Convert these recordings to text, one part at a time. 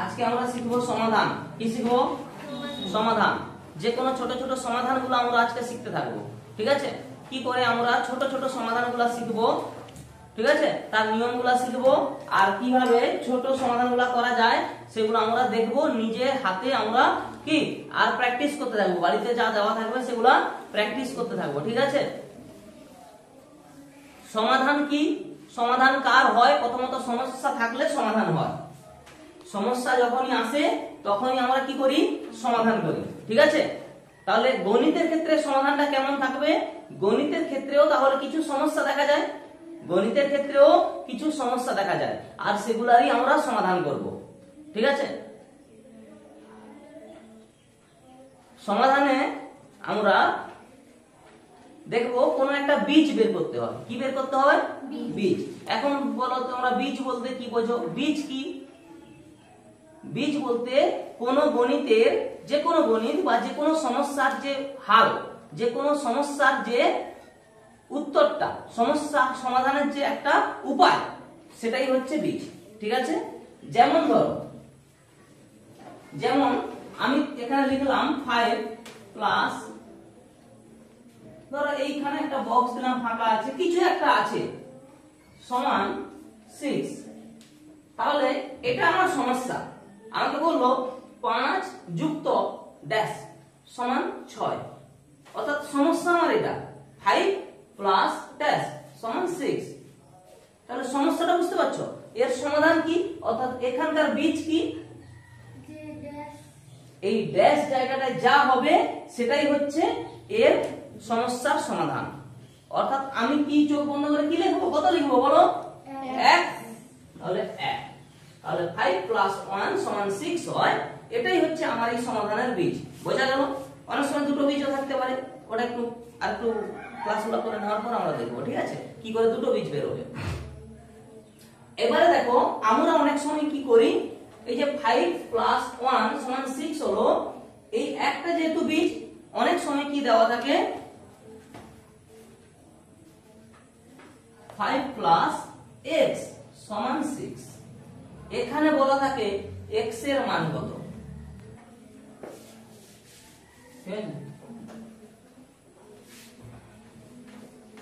আজকে আমরা শিখবো সমাধান। কি শিখবো? সমাধান। যে কোনো ছোট ছোট সমাধানগুলো আমরা আজকে শিখতে থাকবো। ঠিক আছে? কি করে আমরা ছোট ছোট সমাধানগুলো শিখবো, ঠিক আছে, তার নিয়মগুলো শিখবো, আর কিভাবে ছোট সমাধানগুলো করা যায় সেগুলো আমরা দেখবো নিজের হাতে। আমরা কি আর প্র্যাকটিস করতে থাকবো, বাড়িতে যা দেওয়া থাকবে সেগুলো প্র্যাকটিস করতে থাকবো। ঠিক আছে? সমাধান কি? সমাধান কার হয়? প্রথমত সমস্যা থাকলে সমাধান হয়। সমস্যা যখনই আসে তখনই আমরা কি করি? সমাধান করি। ঠিক আছে? তাহলে গণিতের ক্ষেত্রে সমাধানটা কেমন থাকবে? গণিতের ক্ষেত্রেও তাহলে কিছু সমস্যা দেখা যায়, গণিতের ক্ষেত্রেও কিছু সমস্যা দেখা যায়, আর সেগুলারই আমরা সমাধান করব। ঠিক আছে? সমাধানে আমরা দেখবো কোন একটা বীজ বের করতে হয়। কি বের করতে হয়? বীজ। এখন বলো তোমরা বীজ বলতে কি বোঝো? বীজ কি? বীজ বলতে কোন গণিতের, যে কোনো গণিত বা যে কোনো সমস্যার যে হাল, যে কোনো সমস্যার যে উত্তরটা, সমস্যা সমাধানের যে একটা উপায়, সেটাই হচ্ছে বীজ। ঠিক আছে? যেমন ধরো, যেমন আমি এখানে লিখলাম 5 প্লাস, ধরো এইখানে একটা বক্স দিলাম, ফাঁকা আছে, কিছু একটা আছে, সমান 6। তাহলে এটা আমার সমস্যা। আমাকে বললো 5 যুক্ত ড্যাশ সমান 6, অর্থাৎ সমস্যা আমার এটা 5 প্লাস ড্যাশ সমান 6। তাহলে সমস্যাটা বুঝতে পারছো? এর সমাধান কি? অর্থাৎ এখানকার বীজ কি? এই ড্যাশ জায়গাটায় যা হবে সেটাই হচ্ছে এর সমস্যার সমাধান। অর্থাৎ আমি কি চোখ বন্ধ করে কি লিখবো? কত লিখবো বলো? 1। তাহলে 1, তাহলে 5 প্লাস 1 সমান 6 হয়। এটাই হচ্ছে আমার এই সমাধানের বীজ। বোঝা গেল? অনেক সময় দুটো বীজও থাকতে পারে, ওটা একটু আর একটু ক্লাসগুলো করে নেওয়ার পর আমরা দেখবো। ঠিক আছে? কি করে দুটো বীজ বের হবে। এবারে দেখো, আমরা অনেক সময় কি করি, এই যে 5 প্লাস 1 সমান 6 হলো, এই একটা যেহেতু বীজ, অনেক সময় কি দেওয়া থাকে, 5 প্লাস x সমান 6। এখানে বলা থাকে x এর মান কত।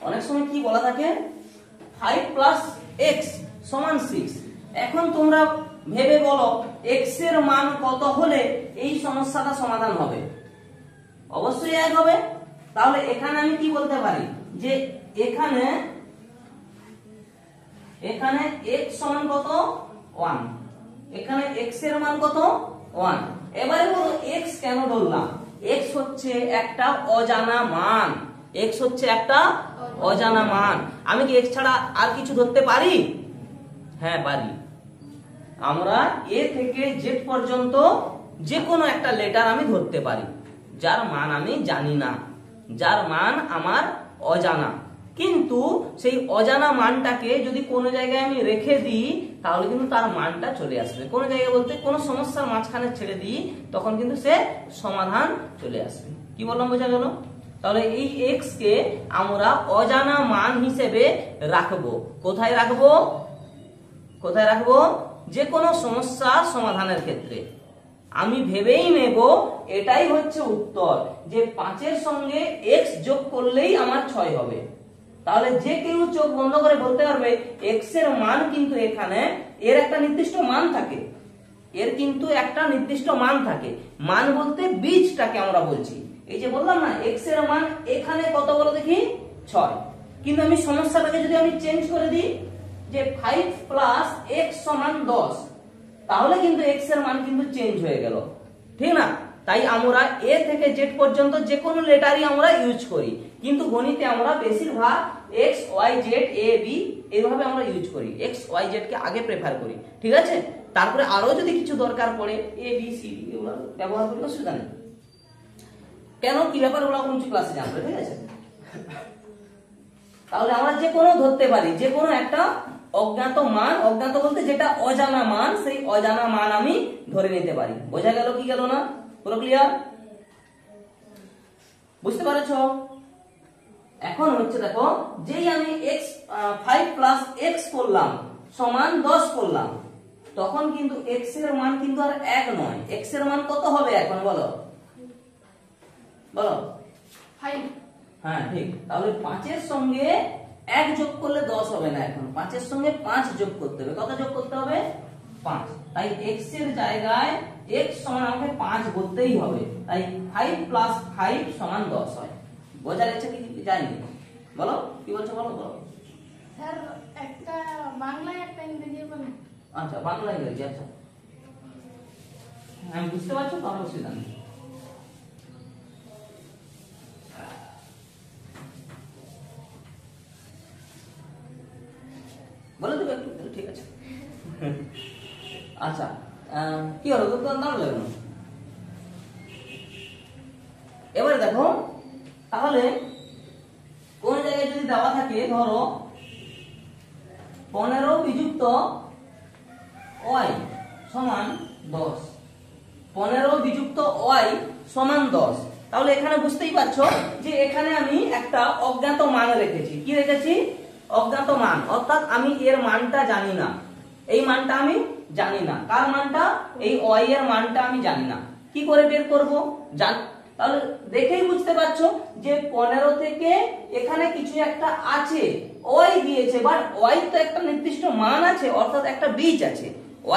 অনেক সময় কি বলা থাকে, 5 প্লাস x সমান 6। এখন তোমরা ভেবে বলো x এর মান কত হলে এই সমস্যাটা সমাধান হবে? অবশ্যই 1 হবে। তাহলে এখানে আমি কি বলতে পারি, যে এখানে x সমান কত? 1। এখানে x এর মান কত? 1। এবারে বলো x কেন ধরলাম? x হচ্ছে একটা অজানা মান। x হচ্ছে একটা অজানা মান। আমি কি x ছাড়া আর কিছু ধরতে পারি? হ্যাঁ পারি। আমরা a থেকে z পর্যন্ত যে কোনো একটা লেটার আমি ধরতে পারি, যার মান আমি জানি না, যার মান আমার অজানা। কিন্তু সেই অজানা মানটাকে যদি কোনো জায়গায় আমি রেখে দিই, তাহলে কিন্তু তার মানটা চলে আসবে। কোন জায়গায় বলতে কোনো সমস্যার মাঝখানে ছেড়ে দিই, তখন কিন্তু সে সমাধান চলে আসবে। কি বললাম? বোঝা গেল? তাহলে এই x কে আমরা অজানা মান হিসেবে রাখবো। কোথায় রাখবো? কোথায় রাখবো? যে কোনো সমস্যার সমাধানের ক্ষেত্রে আমি ভেবেই নেব এটাই হচ্ছে উত্তর, যে 5 এর সঙ্গে x যোগ করলেই আমার 6 হবে। তাহলে যে কেউ চোখ বন্ধ করে বলতে পারবে x এর মান কিন্তু এখানে, এর একটা নির্দিষ্ট মান থাকে, এর কিন্তু একটা নির্দিষ্ট মান থাকে। মান বলতে বীজটাকে আমরা বলছি। এই যে বললাম না, x এর মান এখানে কত বলো দেখি? 6। কিন্তু আমি সমস্যাটাকে যদি আমি চেঞ্জ করে দিই, যে 5 প্লাস x সমান 10, তাহলে কিন্তু x এর মান কিন্তু চেঞ্জ হয়ে গেল। ঠিক না? তাই আমরা a থেকে z পর্যন্ত যে কোনো লেটারই আমরা ইউজ করি, কিন্তু গণিতে আমরা বেশিরভাগ x y z a b এইভাবে আমরা ইউজ করি। x y z কে আগে প্রেফার করি। ঠিক আছে? তারপরে আরো যদি কিছু দরকার পড়ে a b c d এগুলো ব্যবহার করি, অসুবিধা নেই। কেন কি ব্যাপার ওগুলো কিছু ক্লাসে জানবে। ঠিক আছে? তাহলে আমরা যে কোনো ধরতে পারি, যে কোনো একটা অজ্ঞাত মান, অজ্ঞাত বলতে যেটা অজানা মান, সেই অজানা মান আমি ধরে নিতে পারি। বোঝা গেল কি গেল না? পুরো ক্লিয়ার? বুঝতে পারছো? এখন হচ্ছে দেখো, যেই আমি x 5 প্লাস x করলাম সমান 10 করলাম, তখন কিন্তু x এর মান কিন্তু আর 1 নয়। x এর মান কত হবে এখন বলো বলো 5। হ্যাঁ ঠিক। তাহলে 5 এর সঙ্গে 1 যোগ করলে 10 হবে না, এখন 5 এর সঙ্গে 5 যোগ করতে হবে। কত যোগ করতে হবে? 5। তাই x এর জায়গায় x সমান আমাকে 5 বলতেই হবে। তাই 5 + 5 সমান 10 হয়। বোঝা যাচ্ছে কি জানি? বলো কি বলছো বলো বলো। স্যার একটা বাংলায় একটা ইংরেজি বলেন। আচ্ছা বাংলা ইংরেজি, আচ্ছা আমি বুঝতে পারছো তো, অসুবিধা নেই। বলে দেবে একটু, ঠিক আছে। আচ্ছা কি হলো তো নাম লাগলো। এবারে দেখো তাহলে কোন জায়গায় যদি দেওয়া থাকে ধরো 15 বিযুক্ত y সমান 10, 15 বিযুক্ত y সমান 10, তাহলে এখানে বুঝতেই পারছো যে এখানে আমি একটা অজ্ঞাত মান রেখেছি। কি রেখেছি? অজ্ঞাত মান, অর্থাৎ আমি এর মানটা জানি না। এই মানটা আমি জানি না। কার মানটা? এই y এর মানটা আমি জানি না। কি করে বের করব? তাহলে দেখেই বুঝতে পারছো যে 15 থেকে এখানে কিছু একটা আছে, y দিয়েছে, বাট y তো একটা নির্দিষ্ট মান আছে, অর্থাৎ একটা বীজ আছে।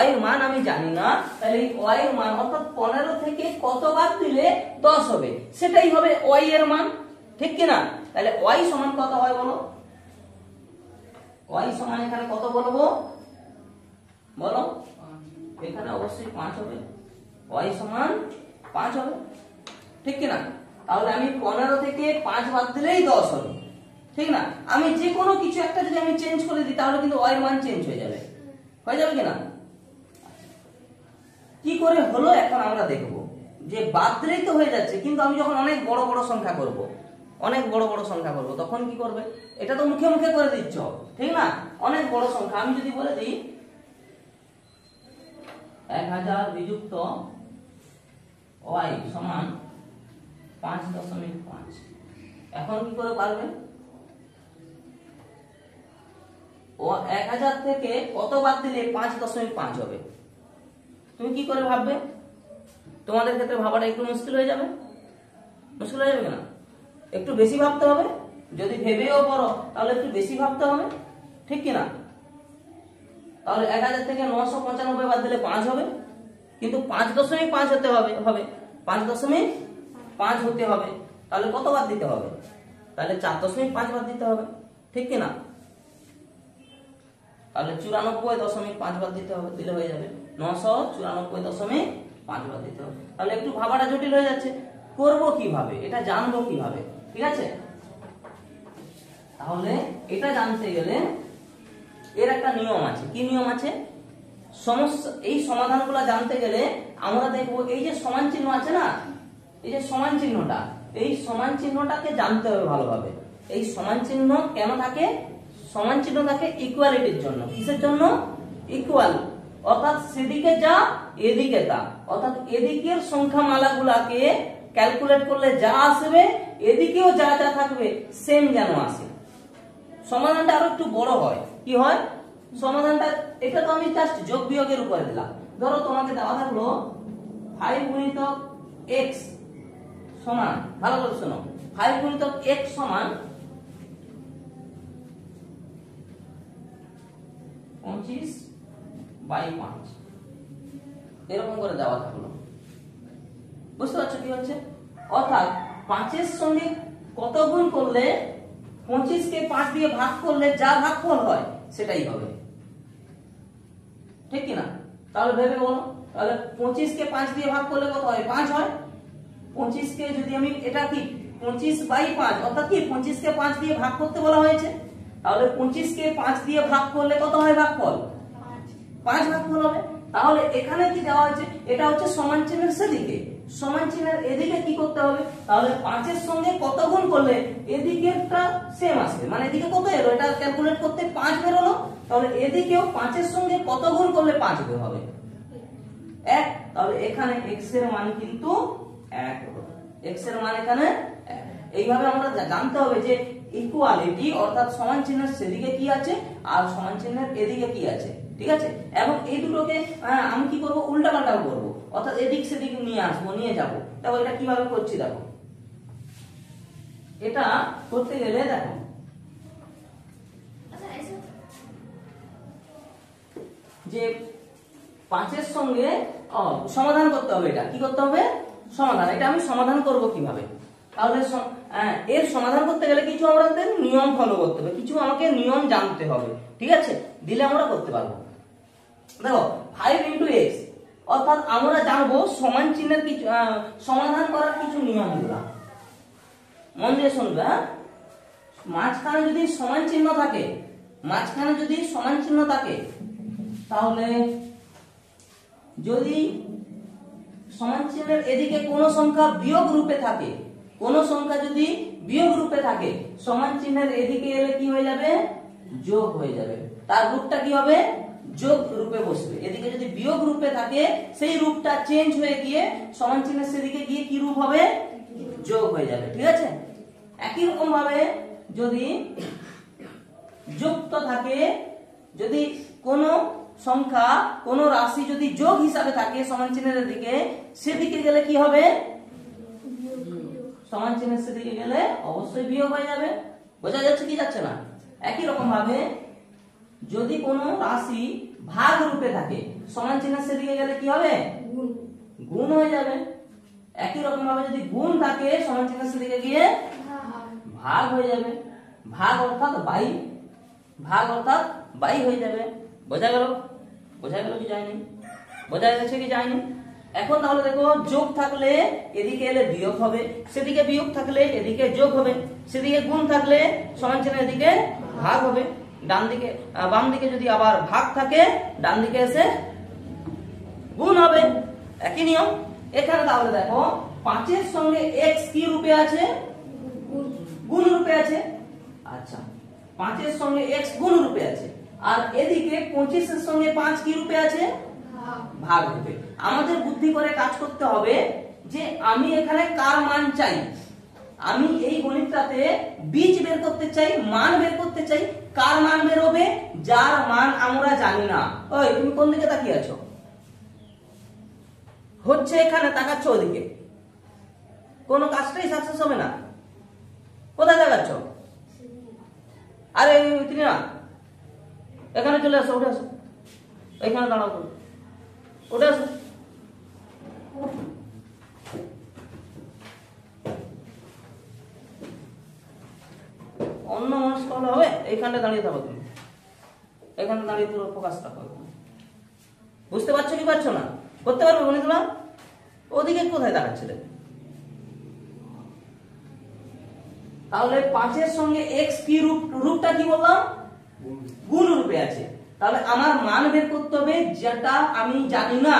y এর মান আমি জানি না, তাহলে এই y এর মান অর্থাৎ 15 থেকে কত বাদ দিলে 10 হবে, সেটাই হবে y এর মান, ঠিক কি না? তাহলে y সমান কত হয় বলো? y সমান এখানে কত বলবো বলো? এখানে অবশ্যই 5 হবে। y সমান 5 হবে, ঠিক কি না? তাহলে আমি 15 থেকে 5 বাদ দিলেই 10 হবে, ঠিক না? আমি যে কোনো কিছু একটা যদি আমি চেঞ্জ করে দিই তাহলে কিন্তু y এর মান চেঞ্জ হয়ে যাবে কি না? কি করে হলো এখন আমরা দেখব। যে বাদ দিলেই তো হয়ে যাচ্ছে, কিন্তু আমি যখন অনেক বড় বড় সংখ্যা করব, তখন কি করবে? এটা তো মুখে মুখে করে দিচ্ছ, ঠিক না? অনেক বড় সংখ্যা আমি যদি বলে দিই 1000 বিযুক্ত y সমান 5.5, এখন কি করে পারবে? ও 1000 থেকে কত বাদ দিলে 5.5 হবে? তুমি কি করে ভাববে? তোমাদের ক্ষেত্রে ভাবাটা একটু মুশকিল হয়ে যাবে না? একটু বেশি ভাবতে হবে। যদি ভেবেও পড়ো তাহলে একটু বেশি ভাবতে হবে, ঠিক কি না? তাহলে 1000 থেকে 995 বাদ দিলে 5 হবে, কিন্তু 5.5 হতে হবে 5.5 হতে হবে। তাহলে কত বাদ দিতে হবে? তাহলে 4.5 বাদ দিতে হবে, ঠিক কি না? তাহলে 94.5 বাদ দিতে হবে, দিলে হয়ে যাবে 994.5 বাদ দিতে হবে। তাহলে একটু ভাবাটা জটিল হয়ে যাচ্ছে, করব কিভাবে, এটা জানবো কিভাবে, ঠিক আছে? তাহলে এটা জানতে গেলে এর একটা নিয়ম আছে। কি নিয়ম আছে? সমস্যা এই সমাধানগুলো জানতে গেলে আমরা দেখব এই যে সমান চিহ্ন আছে না, এই যে সমান চিহ্নটা, এই সমান চিহ্নটাকে জানতে হবে ভালোভাবে। এই সমান চিহ্ন কেন থাকে? সমান চিহ্ন থাকে ইকুয়ালিটির জন্য। কিসের জন্য? ইকুয়াল, অর্থাৎ সেদিকে যা এদিকে তা, অর্থাৎ এদিকের সংখ্যা মালাগুলাকে ক্যালকুলেট করলে যা আসবে এদিকেও যা যা থাকবে সেম যেন আসে। সমাধানটা আরো একটু বড় হয়। কি হয় সমাধানটা? এটা তো আমি জাস্ট যোগ বিয়োগের উপরে দিলাম। ধরো তোমাকে দেওয়া থাকলো 5 গুণিতক x সমান, ভালো করে শোনো, 5 গুণিতক x সমান 25/5, এরকম করে দেওয়া থাকলো। বুঝতে পারছো কি হচ্ছে? অর্থাৎ 5 এর সঙ্গে কত গুণ করলে 25 কে 5 দিয়ে ভাগ করলে যা ভাগফল হয় সেটাই হবে, ঠিক কি না? তাহলে ভেবে বলো, তাহলে 25 কে 5 দিয়ে ভাগ করলে কত হয়? 5 হয়। 25 কে যদি আমি, এটা কি 25/5, অর্থাৎ কি 25 কে 5 দিয়ে ভাগ করতে বলা হয়েছে, তাহলে 25 কে 5 দিয়ে ভাগ করলে কত হয় ভাগফল? 5 ভাগফল হবে। তাহলে এখানে কি দেওয়া হয়েছে? এটা হচ্ছে সমান চিহ্নের সেদিকে, সমান চিহ্নের এদিকে কি করতে হবে? তাহলে 5 এর সঙ্গে কত গুণ করলে এদিকেরটা সেম আসবে, মানে এদিকে কত এলো এটা ক্যালকুলেট করতে 5 বের হলো, তাহলে এদিকেও 5 এর সঙ্গে কত গুণ করলে 5 বের হবে? 1। তাহলে এখানে x এর মান কিন্তু 1 হলো, x এর মান এখানে 1। এইভাবে আমরা জানতে হবে যে ইকুয়ালিটি অর্থাৎ সমান চিহ্নের সেদিকে কি আছে আর সমান চিহ্নের এদিকে কি আছে, ঠিক আছে। এবং এই দুটোকে আমি কি করব, উল্টা পাল্টা করব, অর্থাৎ এদিক সেদিক নিয়ে আসবো, নিয়ে যাব। দেখো এটা কিভাবে করছি, দেখো এটা করতে গেলে দেখো যে 5 এর সঙ্গে সমাধান করতে হবে। এটা কি করতে হবে, সমাধান। এটা আমি সমাধান করব কিভাবে, তাহলে এর সমাধান করতে গেলে কিছু আমাদের নিয়ম ফলো করতে হবে, কিছু আমাকে নিয়ম জানতে হবে, ঠিক আছে, দিলে আমরা করতে পারবো। দেখো 5 × x, অর্থাৎ আমরা জানবো সমান চিহ্নের কিছু সমাধান করার কিছু নিয়মগুলো। মন দিয়ে শুনবে, হ্যাঁ। মাঝখানে যদি সমান চিহ্ন থাকে, মাঝখানে যদি সমান চিহ্ন থাকে, তাহলে যদি সমান চিহ্নের এদিকে কোন সংখ্যা বিয়োগ রূপে থাকে, কোন সংখ্যা যদি বিয়োগ রূপে থাকে, সমান চিহ্নের এদিকে এলে কি হয়ে যাবে, যোগ হয়ে যাবে। তার রূপটা কি হবে, যোগ রূপে বসবে। এদিকে যদি বিয়োগ রূপে থাকে, সেই রূপটা চেঞ্জ হয়ে গিয়ে সমান চিহ্নের সেদিকে গিয়ে কি রূপ হবে, যোগ হয়ে যাবে, ঠিক আছে। একই রকম ভাবে যদি যুক্ত থাকে, যদি কোন সংখ্যা কোন রাশি যদি যোগ হিসাবে থাকে সমান চিহ্নের দিকে, সেদিকে গেলে কি হবে, সমান চিহ্নের সেদিকে গেলে অবশ্যই বিয়োগ হয়ে যাবে। বোঝা যাচ্ছে কি যাচ্ছে না? একই রকম ভাবে যদি কোনো রাশি ভাগ রূপে থাকে, সমান চিহ্নের সেদিকে গেলে কি হবে, গুণ হয়ে যাবে। একই রকম ভাবে যদি গুণ থাকে, সমান চিহ্নের সেদিকে গিয়ে ভাগ হয়ে যাবে। ভাগ অর্থাৎ বাই, ভাগ অর্থাৎ বাই হয়ে যাবে। বোঝা গেল? বোঝা গেল কি যায়নি? বোঝা গেছে কি যায়নি? এখন তাহলে দেখো, যোগ থাকলে এদিকে এলে বিয়োগ হবে, সেদিকে বিয়োগ থাকলে এদিকে যোগ হবে, সেদিকে গুণ থাকলে সমান চিহ্নের এদিকে ভাগ হবে, ডান দিকে বাম দিকে যদি আবার ভাগ থাকে, ডান দিকে এসে গুণ হবে। একই নিয়ম এখানে। তাহলে দেখো 5 এর সঙ্গে x কি রূপে আছে, গুণ রূপে আছে। আচ্ছা, 5 এর সঙ্গে x গুণ রূপে আছে, আর এদিকে 25 এর সঙ্গে 5 কি রূপে আছে, ভাগ রূপে। আমাদের বুদ্ধি করে কাজ করতে হবে যে আমি এখানে কার মান চাই, আমি এই গণিতটাতে বীজ বের করতে চাই, মান বের করতে চাই। কার মান বের হবে, যার মান আমরা জানি না। ওই তুমি কোন দিকে তাকিয়ে আছো, হচ্ছে এখানে তাকাচ্ছ ওদিকে, কোনো কাজটাই সাকসেস হবে না। কোথায় তাকাচ্ছ? আরে তিনি না, এখানে চলে আসো, উঠে আসো, এখানে দাঁড়াও, উঠে আসো। অন্য মানুষ করলে হবে, এইখানটা দাঁড়িয়ে থাকো তুমি, এখানে দাঁড়িয়ে পুরো ফোকাসটা করো। বুঝতে পারছো কি পারছো না? করতে পারবে মনে তোমার? ওদিকে কোথায় দাঁড়াচ্ছে? তাহলে 5 এর সঙ্গে x কি রূপটা কি বললাম, গুণ রূপে আছে। তাহলে আমার মান বের করতে হবে যেটা আমি জানি না,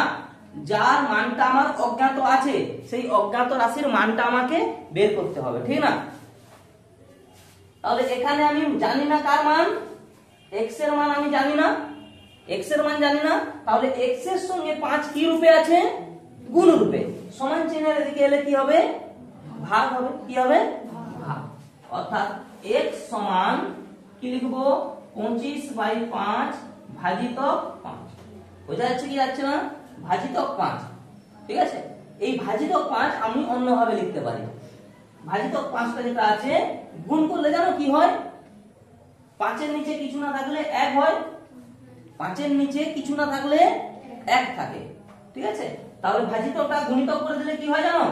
যার মানটা আমার অজ্ঞাত আছে, সেই অজ্ঞাত রাশির মানটা আমাকে বের করতে হবে, ঠিক না? তাহলে এখানে আমি জানি না কার মান, x এর মান আমি জানি না, x এর মান জানি না। তাহলে x এর সঙ্গে 5 কি রূপে আছে, গুণ রূপে। সমান চিহ্নের এদিকে এলে কি হবে, ভাগ হবে। কি হবে, ভাগ। অর্থাৎ x সমান কি লিখবো, 25/5 ভাজিতক 5। বোঝা যাচ্ছে কি যাচ্ছে না? ভাজিতক 5, ঠিক আছে। এই ভাজিতক 5 আমি অন্যভাবে লিখতে পারি। ভাজিতক 5টা যেটা আছে, গুণ করলে জানো কি হয়, 5 এর নিচে কিছু না থাকলে 1 হয়, 5 এর নিচে কিছু না থাকলে 1 থাকে, ঠিক আছে। তাহলে ভাজিতকটা গুণিতক করে দিলে কি হয় জানো,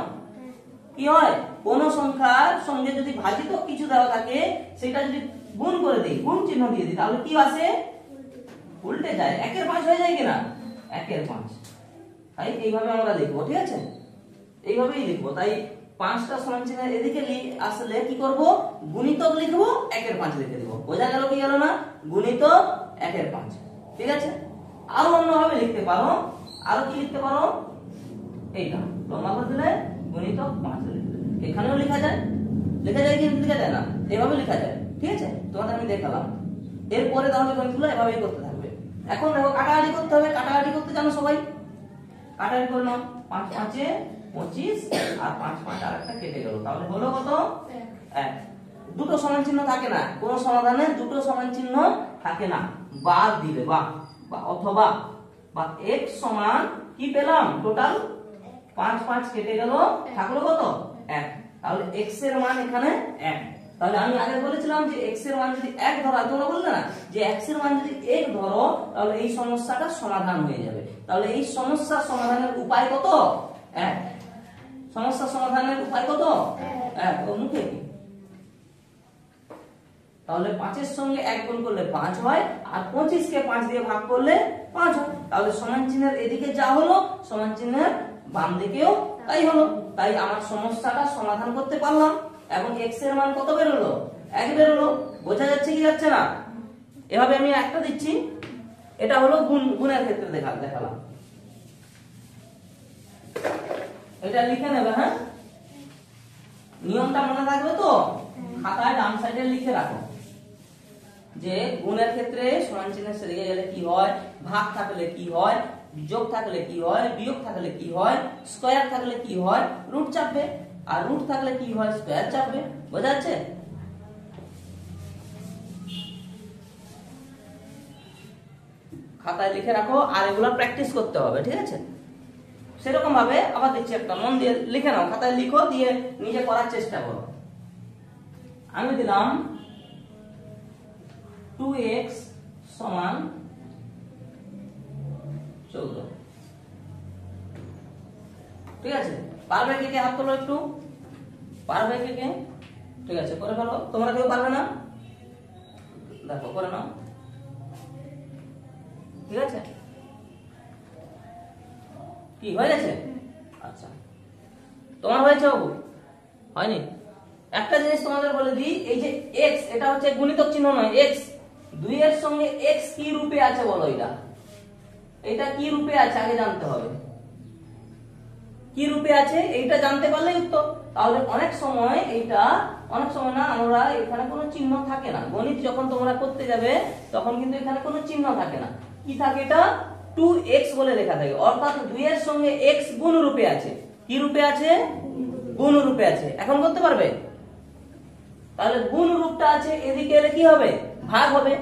কি হয়, কোন সংখ্যার সঙ্গে যদি ভাজিতক কিছু দেওয়া থাকে, সেটা যদি গুণ করে দিই, গুণ চিহ্ন দিয়ে দিই, তাহলে কি আসে, উল্টে যায়, 1 এর 5 হয়ে যায় কিনা, 1 এর 5। তাই এইভাবে আমরা লিখবো, ঠিক আছে, এইভাবেই লিখবো। তাই 5টা সমান চিহ্নের এদিকে আসলে কি করব, গুণিতক লিখবো, 1 এর 5 লিখে দেবো। বোঝা গেল কি গেল না, গুণিতক 1 এর 5, ঠিক আছে। আরো অন্যভাবে লিখতে পারো, আরো কি লিখতে পারো, এইটা লম্বা করে দিলে গুণিতক 5 লিখে দিলে, এখানেও লেখা যায়, লেখা যায় কিন্তু লেখা যায় না, এভাবে লেখা যায়, ঠিক আছে। তোমাদের আমি দেখালাম। এরপরে তাহলে গণিতগুলো এভাবেই করতে থাকবে। এখন দেখো কাটাকাটি করতে হবে, কাটাকাটি করতে জানো সবাই, কাটাকাটি করে নাও। 5 5 এ 25 আর 5 5 আরেকটা কেটে গেল, তাহলে হলো কত, 1। দুটো সমান চিহ্ন থাকে না, কোন সমাধানে দুটো সমান চিহ্ন থাকে না, বাদ দিলে বা অথবা বা x সমান কি পেলাম টোটাল 5 5 কেটে গেল, থাকলো কত 1। তাহলে x এর মান এখানে 1। তাহলে আমি আগে বলেছিলাম যে x এর মান যদি 1 ধরো, তোমরা বললে না যে x এর মান যদি 1 ধরো তাহলে এই সমস্যাটা সমাধান হয়ে যাবে। তাহলে এই সমস্যা সমাধানের উপায় কত 1। সমস্যা সমাধানের উপায় কত 1। ও মুখে কি, তাহলে 5 এর সঙ্গে 1 গুণ করলে 5 হয়, আর 25 কে 5 দিয়ে ভাগ করলে 5 হয়। তাহলে সমান চিহ্নের এদিকে যা হলো সমান চিহ্নের বাম দিকেও তাই হলো। তাই আমার সমস্যাটা সমাধান করতে পারলাম এবং x এর মান কত বেরোলো 1 বেরোলো। বোঝা যাচ্ছে কি যাচ্ছে না? এভাবে আমি একটা দিচ্ছি, এটা হলো গুণের ক্ষেত্রে দেখালাম। এটা লিখে নেবে, হ্যাঁ নিয়মটা মনে থাকবে তো, খাতায় ডান সাইডে লিখে রাখো যে গুণের ক্ষেত্রে সমান চিহ্নের সেদিকে গেলে কি হয়, ভাগ থাকলে কি হয়, যোগ থাকলে কি হয়, বিয়োগ থাকলে কি হয়, স্কয়ার থাকলে কি হয়, রুট চাপবে, আর রুট থাকলে কি হয় স্কয়ার চাপবে। বোঝা যাচ্ছে? খাতায় লিখে রাখো, আর এগুলো প্র্যাকটিস করতে হবে, ঠিক আছে? সেরকম ভাবে আবার দিচ্ছি একটা, মন দিয়ে লিখে নাও, খাতায় লিখো, দিয়ে নিজে করার চেষ্টা করো। আমি দিলাম 2x সমান 14। ঠিক আছে, পারবে কে কে হাত তোলো একটু, পারবে কে কে? ঠিক আছে, করে ফেলো। তোমরা কেউ পারবে না? দেখো করে নাও। ঠিক আছে, কি হয়ে গেছে? আচ্ছা, তোমার হয়েছে বাবু? হয়নি? একটা জিনিস তোমাদের বলে দিই, এই যে x এটা হচ্ছে গুণিতক চিহ্ন নয়, x 2 এর সঙ্গে x কি রূপে আছে বলো, এটা কি রূপে আছে আগে জানতে হবে। কি রূপে আছে এইটা জানতে পারলে উত্তর। তাহলে অনেক সময় না, আমরা এখানে কোনো চিহ্ন থাকে না, গণিত যখন তোমরা করতে যাবে তখন কিন্তু এখানে কোনো চিহ্ন থাকে না। কি থাকে? এটা 2x বলে লেখা থাকে, অর্থাৎ 2 এর সঙ্গে x গুণ রূপে আছে। কি রূপে আছে? গুণ রূপে আছে। এখন করতে পারবে? তাহলে গুণ রূপটা আছে, এদিকে এলে কি হবে? ভাগ হবে।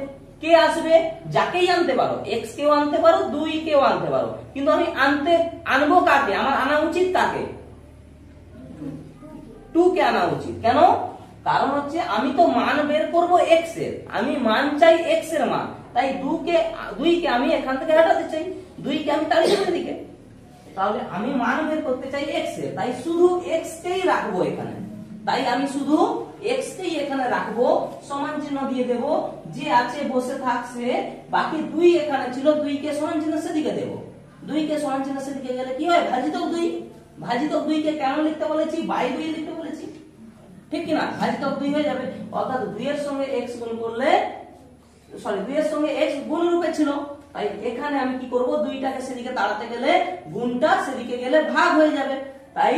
কে আসবে? যাকেই আনতে পারো, x কেও আনতে পারো, 2 কেও আনতে পারো, কিন্তু আমি আনবো কাকে? আমার আনা উচিত কাকে? 2 কে আনা উচিত। কেন? কারণ হচ্ছে আমি তো মান বের করব x এর, আমি মান চাই x এর মান, তাই 2 কে আমি এখান থেকে হটাতে চাই, 2 কে আমি তাড়িয়ে দেব এদিকে। তাহলে আমি মান বের করতে চাই x এর, তাই শুধু x কেই রাখবো এখানে, তাই আমি শুধু x কেই এখানে রাখবো, সমান চিহ্ন দিয়ে দেব, যে আছে বসে থাকছে, বাকি 2 এখানে ছিল, 2 কে সমান চিহ্ন সেদিকে দেব। 2 কে সমান চিহ্ন সেদিকে গেলে কি হয়? ভাজিতক 2। ভাজিতক 2 কে কেন লিখতে বলেছি? বাই 2 লিখতে বলেছি, ঠিক কি না? ভাজিতক 2 হয়ে যাবে, অর্থাৎ 2 এর সঙ্গে x গুণ করলে, 2 এর সঙ্গে x গুণ রূপে ছিল, তাই এখানে আমি কি করব? 2টাকে সেদিকে তাড়াতে গেলে গুণটা সেদিকে গেলে ভাগ হয়ে যাবে, তাই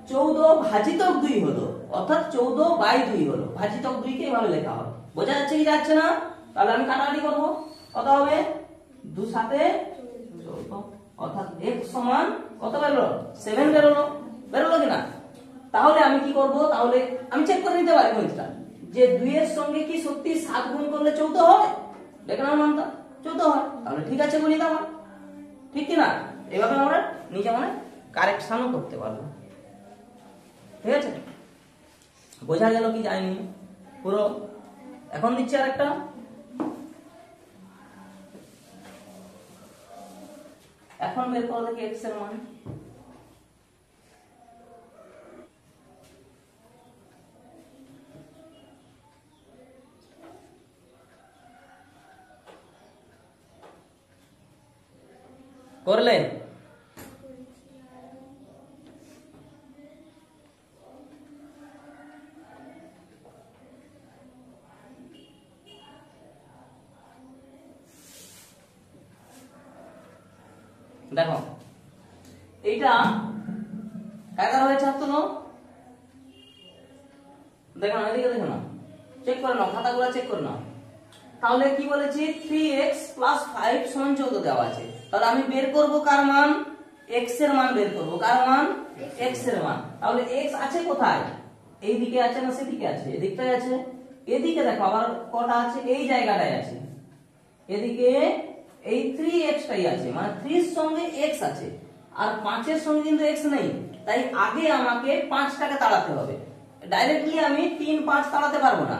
14 ভাজিতক 2 হলো, অর্থাৎ 14/2 হলো। ভাজিতক 2 কে এভাবে লেখা হয়। বোঝা যাচ্ছে কি যাচ্ছে না? তাহলে আমি কাটাকাটি করব, কত হবে? 2 7 14, অর্থাৎ x সমান কত বেরোলো? 7 বেরোলো কিনা? তাহলে আমি কি করব? তাহলে আমি চেক করে নিতে পারি কোনটা, যে 2 এর সঙ্গে কি সত্যি 7 গুণ করলে 14 হয়? দেখে নাও মানটা 14 হয়, তাহলে ঠিক আছে গুণিত আমার, ঠিক কি না? এভাবে আমরা নিজে মনে কারেকশনও করতে পারবো। ঠিক আছে, বোঝা গেল কি যায়নি পুরো? এখন দিচ্ছি আরেকটা। এখন বের করো দেখি x এর মান। করলে? দেখো এইটা 11 হয়েছে, হাত তোলো। দেখো না, এদিকে দেখো না, চেক করে নাও, খাতাগুলো চেক করে নাও। তাহলে কি বলেছি? 3x + 5 = 14 দেওয়া আছে। তাহলে আমি বের করব কার মান? x এর মান বের করব। কার মান? x এর মান। তাহলে x আছে কোথায়? এইদিকে আছে না সেদিকে আছে? এদিকটাই আছে। এদিকে দেখো আবার কটা আছে, এই জায়গাটায় আছে। এদিকে এই 3x টাই আছে, মানে 3 এর সঙ্গে x আছে, আর 5 এর সঙ্গে কিন্তু x নেই। তাই আগে আমাকে 5 টাকে তাড়াতে হবে। ডাইরেক্টলি আমি 3 5 তাড়াতে পারবো না,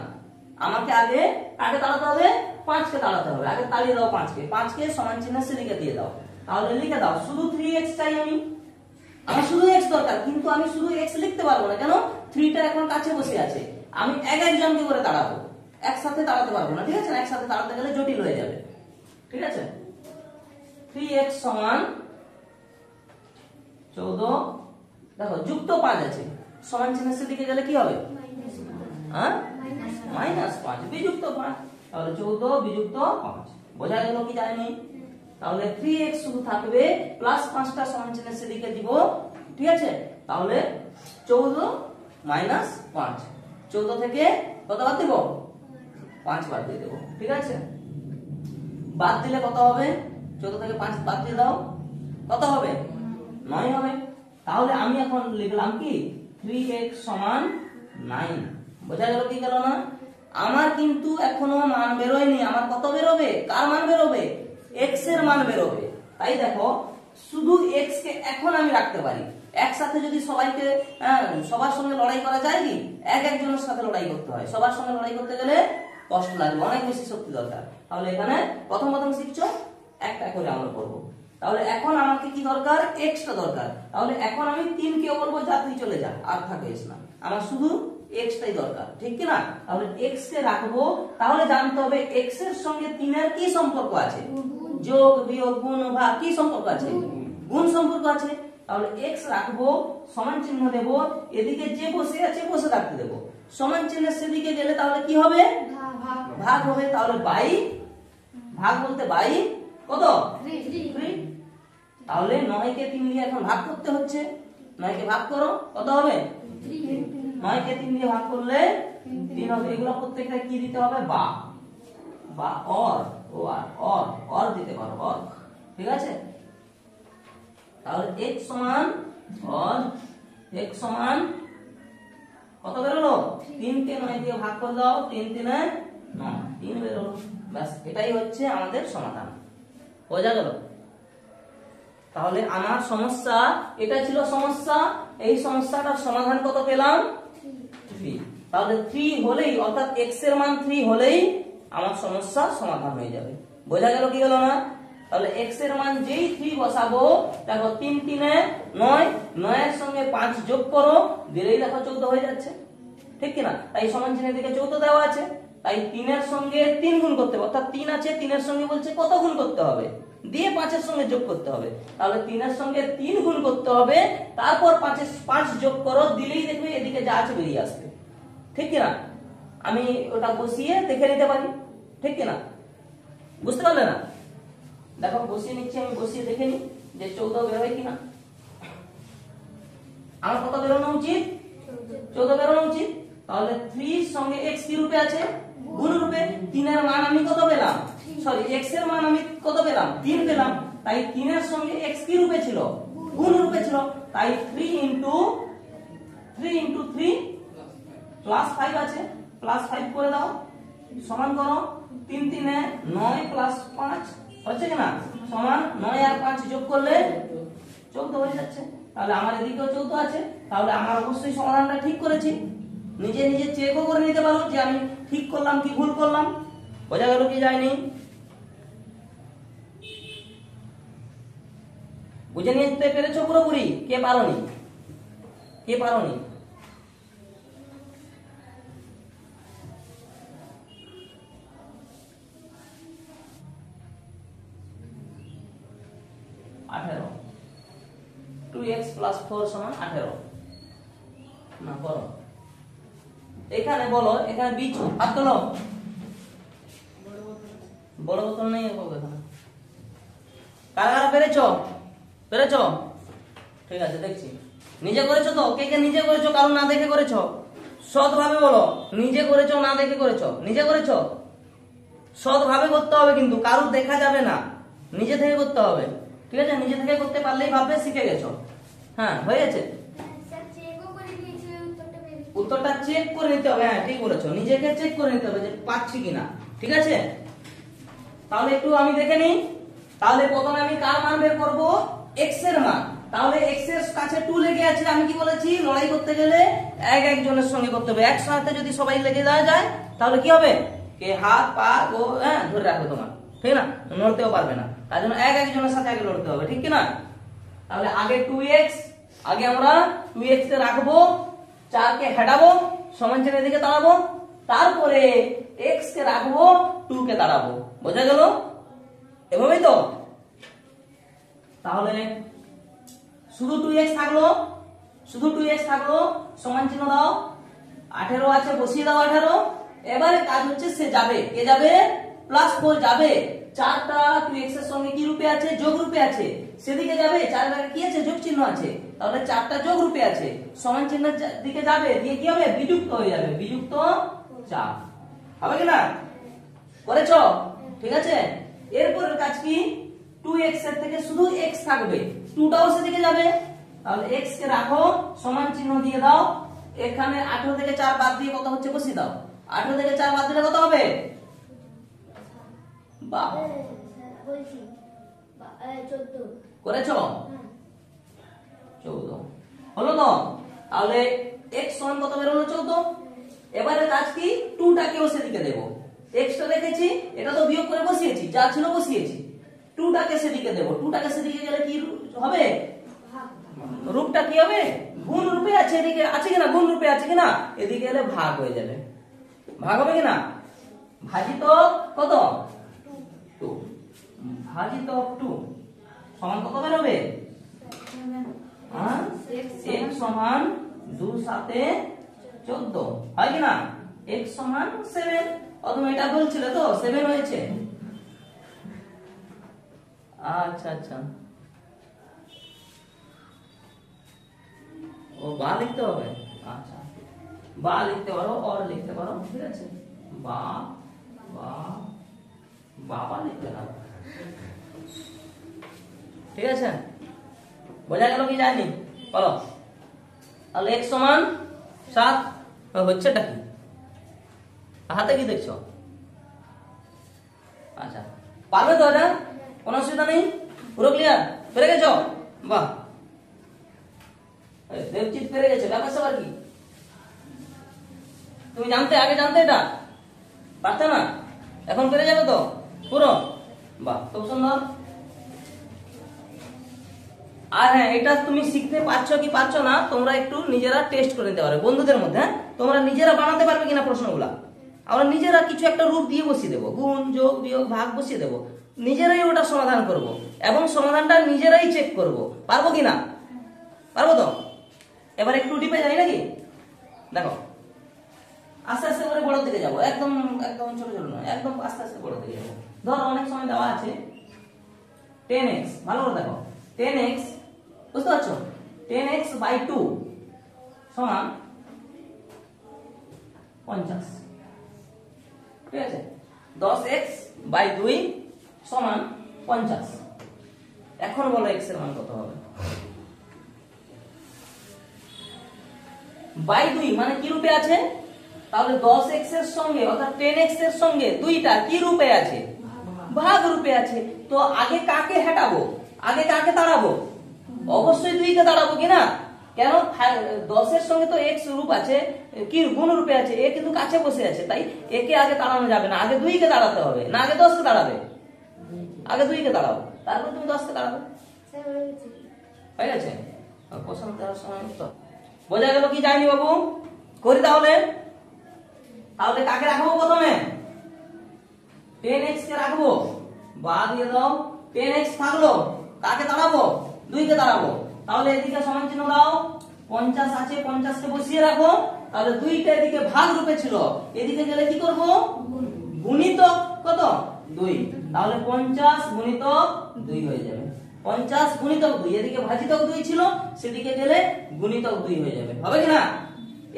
আমাকে আগে তাড়াতে হবে 5 কে তাড়াতে হবে। আগে তাড়িয়ে দাও 5 কে, 5 কে সমান চিহ্ন সেদিকে দিয়ে দাও। তাহলে লিখে দাও শুধু 3x চাই আমার শুধু x দরকার, কিন্তু আমি শুধু x লিখতে পারবো না, কেন? 3 টা এখন কাছে বসে আছে, আমি এক একজনকে করে তাড়াবো, একসাথে তাড়াতে পারবো না, ঠিক আছে? একসাথে তাড়াতে গেলে জটিল হয়ে যাবে, ঠিক আছে? 3x সমান 14, দেখো যুক্ত 5 আছে, সমান চিহ্নের সেদিকে গেলে কি হবে? হ্যাঁ, -5 বিযুক্ত 5, তাহলে 14 বিযুক্ত 5। বোঝা গেল কি যায়নি? তাহলে 3x শুধু থাকবে, প্লাস 5টা সমান চিহ্নের সেদিকে দিব, ঠিক আছে? তাহলে 14 - 5, 14 থেকে কত বাদ দেব? 5 বাদ দিয়ে দেব, ঠিক আছে? বাদ দিলে কত হবে? 14 থেকে 5 বাদ দিয়ে দাও, কত হবে? 9 হবে। তাহলে আমি এখন লিখলাম কি 3x সমান 9। বোঝা গেল কি গেল না? আমার কিন্তু এখনো মান বেরোয়নি, আমার কত বেরোবে? কার মান বেরোবে? x এর মান বেরোবে। তাই দেখো শুধু x কে এখন আমি রাখতে পারি, একসাথে যদি সবাইকে সবার সঙ্গে লড়াই করা যায় কি? একজনের সাথে লড়াই করতে হয়, সবার সঙ্গে লড়াই করতে গেলে কষ্ট লাগবে, অনেক বেশি শক্তি দরকার। তাহলে এখানে প্রথম শিখছো, একটা করে আমরা করব। তাহলে এখন আমাকে কি দরকার? x টা দরকার। তাহলে এখন আমি 3 কে বলবো যা তুই চলে যা, আর থাকিস না, আমার শুধু x টাই দরকার, ঠিক কি না? তাহলে x কে রাখবো। তাহলে জানতে হবে x এর সঙ্গে 3 এর কি সম্পর্ক আছে? যোগ বিয়োগ গুণ ভাগ, কি সম্পর্ক আছে? গুণ সম্পর্ক আছে। তাহলে x রাখবো, সমান চিহ্ন দেব, এদিকে যে বসে আছে বসে থাকতে দেব, সমান চিহ্নের সেদিকে গেলে তাহলে কি হবে? ভাগ হবে। তাহলে 22 ভাগ বলতে 22 কত? 3। তাহলে 9 কে 3 দিয়ে এখন ভাগ করতে হচ্ছে, 9 কে ভাগ করো, কত হবে? 9 কে 3 দিয়ে ভাগ করলে 3 হবে। এগুলো প্রত্যেকটা কি দিতে হবে? বা অর দিতে পারো, অর, ঠিক আছে? তাহলে x সমান অর, x সমান কত বেরোলো? 3 কে 9 দিয়ে ভাগ করে দাও, 3 3 9, 3 বেরোলো। ব্যাস, এটাই হচ্ছে আমাদের সমাধান। বোঝা গেল? তাহলে আমার সমস্যা এটা ছিল সমস্যা, এই সমস্যাটার সমাধান কত পেলাম? 3। তাহলে 3 হলেই, অর্থাৎ x এর মান 3 হলেই আমার সমস্যা সমাধান হয়ে যাবে। বোঝা গেল কি হলো না? তাহলে x এর মান যেই 3 বসাবো, দেখো 3 3 9, 9 এর সঙ্গে 5 যোগ করো, দিলেই দেখো 14 হয়ে যাচ্ছে, ঠিক কি না? তাই সমান চিহ্নের দিকে 14 দেওয়া আছে, তাই 3 এর সঙ্গে 3 গুণ করতে হবে, অর্থাৎ 3 আছে, 3 এর সঙ্গে বলছে কত গুণ করতে হবে? দিয়ে 5 এর সঙ্গে যোগ করতে হবে। তাহলে 3 এর সঙ্গে 3 গুণ করতে হবে, তারপর 5 যোগ করো, দিলেই দেখবে এদিকে যা আছে বেরিয়ে আসবে, ঠিক কি না? আমি ওটা বসিয়ে দেখে নিতে পারি, ঠিক কি না? বুঝতে পারলে না? দেখো বসিয়ে নিচ্ছি, আমি বসিয়ে দেখে নি যে 14 বের হয় কিনা। আমার কত বেরোনো উচিত? 14 বেরোনো উচিত। তাহলে 3 সঙ্গে x কি রূপে আছে? গুণ রূপে। 3 এর মান আমি কত পেলাম? সরি, x এর মান আমি কত পেলাম? 3 পেলাম। তাই 3 এর সঙ্গে x কি রূপে ছিল? গুণ রূপে ছিল। তাই 3 ইনটু 3 প্লাস 5 আছে, প্লাস 5 করে দাও, সমান করো 3 3 9 প্লাস 5 হচ্ছে কিনা? সমান 9 আর 5 যোগ করলে 14 হয়ে যাচ্ছে। তাহলে আমার এদিকেও 14 আছে। তাহলে আমার অবশ্যই সমাধানটা ঠিক করেছি। নিজে নিজে চেকও করে নিতে পারো যে আমি ঠিক করলাম কি ভুল করলাম। বোঝা গেল কি যায়নি? বুঝে নিতে পেরেছো পুরোপুরি? কে পারোনি? কে পারোনি? আঠারো। 2x + 4 = 18। না করো, এখানে বলো, এখানে বিচু হাত তোলো। বড় বোতল নেই এখানে। কারা পেরেছো? ঠিক আছে, দেখছি। নিজে করেছো তো? কে কে নিজে করেছো? কারণ না দেখে করেছো? সৎভাবে বলো, নিজে করেছো না দেখে করেছো? নিজে করেছো? সৎভাবে করতে হবে, কিন্তু কারুর দেখা যাবে না, নিজে থেকে করতে হবে, ঠিক আছে? নিজে থেকে করতে পারলেই ভাববে শিখে গেছো। হ্যাঁ, হয়ে গেছে। উত্তরটা চেক করে নিতে হবে। হ্যাঁ ঠিক বলেছো, নিজেকে চেক করে নিতে হবে যে পাচ্ছি কিনা। ঠিক আছে, তাহলে একটু আমি দেখে নিই। তাহলে প্রথমে আমি কার মান বের করব? x এর মান। তাহলে x এর কাছে 2 লেগে আছে, আমি কি বলেছি লড়াই করতে গেলে একজনের সঙ্গে করতে হবে। একসাথে যদি সবাই লেগে যায় তাহলে কি হবে? কে হাত পা ও ধরে রাখবে তোমার, ঠিক না, নড়তেও পারবে না। তার জন্য একজনের সাথে আগে লড়তে হবে, ঠিক কি না? তাহলে আগে 2x, আগে আমরা 2x কে রাখবো, 4 কে হটাবো, সমান চিহ্নের দিকে দাঁড়াবো, তারপরে x কে রাখবো, 2 কে দাঁড়াবো। বোঝা গেল? এভাবেই তো। তাহলে শুধু 2x থাকলো, শুধু 2x থাকলো, সমান চিহ্ন দাও, 18 আছে বসিয়ে দাও 18। এবারে কাজ হচ্ছে সে যাবে, কে যাবে? +4 যাবে। 4টা 2x এর সঙ্গে কি রূপে আছে? যোগ রূপে আছে, সেদিকে যাবে। 4 এর আগে কি আছে? যোগ চিহ্ন আছে, তাহলে 4টা যোগ রূপে আছে, সমান চিহ্নের দিকে যাবে, দিয়ে কি হবে? বিযুক্ত হয়ে যাবে, বিযুক্ত 4 হবে কি না? করেছো? ঠিক আছে, এরপরের কাজ কি? 2x এর থেকে শুধু x থাকবে, 2টাও সেদিকে যাবে, তাহলে x কে রাখো, সমান চিহ্ন দিয়ে দাও। এখানে 18 থেকে 4 বাদ দিয়ে কত হচ্ছে বসিয়ে দাও। 18 থেকে 4 বাদ দিলে কত হবে? 14 করেছো? 14 হলো তো। তাহলে x সমান কত বের হলো? 14। এবারে কাজ কি? 2টাকেও সেদিকে দেব, x টা রেখেছি, এটা তো বিয়োগ করে বসিয়েছি, যা ছিল বসিয়েছি, 2টাকে সেদিকে দেব। 2টাকে সেদিকে গেলে কি হবে? রূপটা কি হবে? গুণ রূপে আছে, এদিকে আছে কিনা? গুণ রূপে আছে কিনা? এদিকে এলে ভাগ হয়ে যাবে, ভাগ হবে কিনা? ভাজিত কত? 2 ভাজিত 2 সমান কত বের হবে? x সমান 2 7 14 হয় কিনা? x সমান 7। তুমি এটা বলছিলে তো 7 হয়েছে। আচ্ছা আচ্ছা, ও বা লিখতে হবে। আচ্ছা, বা লিখতে পারো, অর লিখতে পারো, ঠিক আছে, বা বা বাবা লিখতে পারো, ঠিক আছে। বোঝা গেল কি জানি? বলো। তাহলে x সমান 7 হচ্ছেটা কি? হাতে কি দেখছো? আচ্ছা, পারবে তো? এটা কোনো অসুবিধা নেই, পুরো ক্লিয়ার? পেরে গেছো? বাহ, দেবজিৎ পেরে গেছে। ব্যাপার স্যাপার কি? তুমি জানতে, আগে জানতে এটা পারতে না, এখন পেরে যাবে তো পুরো? বাহ, খুব সুন্দর। আর হ্যাঁ, এটা তুমি শিখতে পারছো কি পারছো না তোমরা একটু নিজেরা টেস্ট করে নিতে পারবে বন্ধুদের মধ্যে। হ্যাঁ, তোমরা নিজেরা বানাতে পারবে কিনা প্রশ্নগুলা। আমরা নিজেরা কিছু একটা রূপ দিয়ে বসিয়ে দেবো, গুণ যোগ বিয়োগ ভাগ বসিয়ে দেবো, নিজেরাই ওটা সমাধান করব এবং সমাধানটা নিজেরাই চেক করব। পারবো কিনা? পারবো তো। এবার একটু ডিপে যাই নাকি? দেখো, আস্তে আস্তে করে বড় দিকে যাবো, একদম একদম ছোট ছোট নয়, একদম আস্তে আস্তে বড় দিকে যাবো। ধরো অনেক সময় দেওয়া আছে 10x, ভালো করে দেখো, 10x বুঝতে পারছো? 10x/2 সমান 50, ঠিক আছে। 10x/2 সমান 50। এখন বলো x এর মান কত হবে? বাই 2 মানে কি রূপে আছে? তাহলে 10x এর সঙ্গে অর্থাৎ 10x এর সঙ্গে 2টা কি রূপে আছে? ভাগ রূপে আছে। তো আগে কাকে হটাবো? আগে কাকে তাড়াবো? অবশ্যই 2 কে তাড়াবো কিনা? কেন? 10 এর সঙ্গে তো x রূপ আছে, কি গুণ রূপে আছে, এ কিন্তু কাছে বসে আছে, তাই একে আগে তাড়ানো যাবে না, আগে 2 কে তাড়াতে হবে। না আগে 10 কে তাড়াবে? আগে 2 কে তাড়াবো, তারপর তুমি 10 কে তাড়াবে। হয়ে গেছে? প্রশ্ন দেওয়ার সময় তো বোঝা গেল কি যায়নি বাবু? করি তাহলে। তাহলে কাকে রাখবো প্রথমে? 10x কে রাখবো, বা দিয়ে দাও। 10x থাকলো, কাকে দাঁড়াবো? 2 কে দাঁড়াবো। তাহলে এদিকে সমান চিহ্ন দাও, 50 আছে, 50 কে বসিয়ে রাখো। তাহলে 2টা এদিকে ভাগ রূপে ছিল, এদিকে গেলে কি করব? গুণিতক কত? 2। তাহলে 50 গুণিতক 2 হয়ে যাবে। 50 গুণিতক 2, এদিকে ভাজিতক 2 ছিল, সেদিকে গেলে গুণিতক 2 হয়ে যাবে। হবে কি না?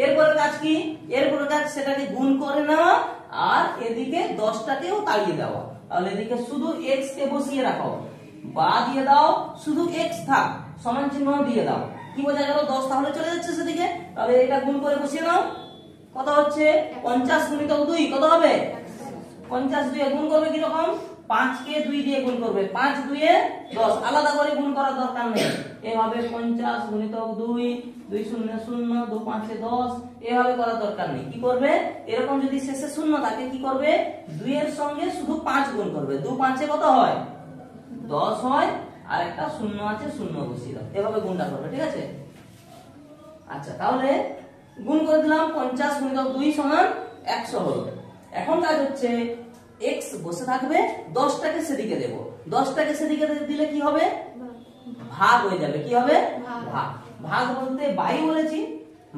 এরপরের কাজ কি? এরপরের কাজ সেটাকে গুণ করে নেওয়া আর এদিকে 10টাকেও তাড়িয়ে দেওয়া। তাহলে এদিকে শুধু x কে বসিয়ে রাখো, বা দিয়ে দাও, শুধু x থাক, সমান চিহ্ন দিয়ে দাও। কি বোঝা গেল? 10 তাহলে চলে যাচ্ছে সেদিকে, তাহলে এটা গুণ করে বসিয়ে নাও। কত হচ্ছে? 50 গুণিতক 2 কত হবে? 50 দিয়ে গুণ করবে কি রকম? 5 কে 2 দিয়ে গুণ করবে, 5 2 এ 10, আলাদা করে গুণ করার দরকার নেই। এভাবে 50 গুণিতক 2, 2 0 0, 2 5 এ 10, এভাবে করার দরকার নেই। কি করবে? এরকম যদি শেষে শূন্য থাকে কি করবে? 2 এর সঙ্গে শুধু 5 গুণ করবে, 2 5 এ কত হয়? 10 হয়, আর একটা শূন্য আছে, শূন্য বসিয়ে দাও, এভাবে গুণটা করবে, ঠিক আছে? আচ্ছা, তাহলে গুণ করে দিলাম, 50 গুণিতক 2 সমান 100 হলো। এখন কাজ হচ্ছে x বসে থাকবে, 10টাকে সেদিকে দেব, 10টাকে সেদিকে দিলে কি হবে? ভাগ হয়ে যাবে। কি হবে? ভাগ। ভাগ বলতে বাই বলেছি,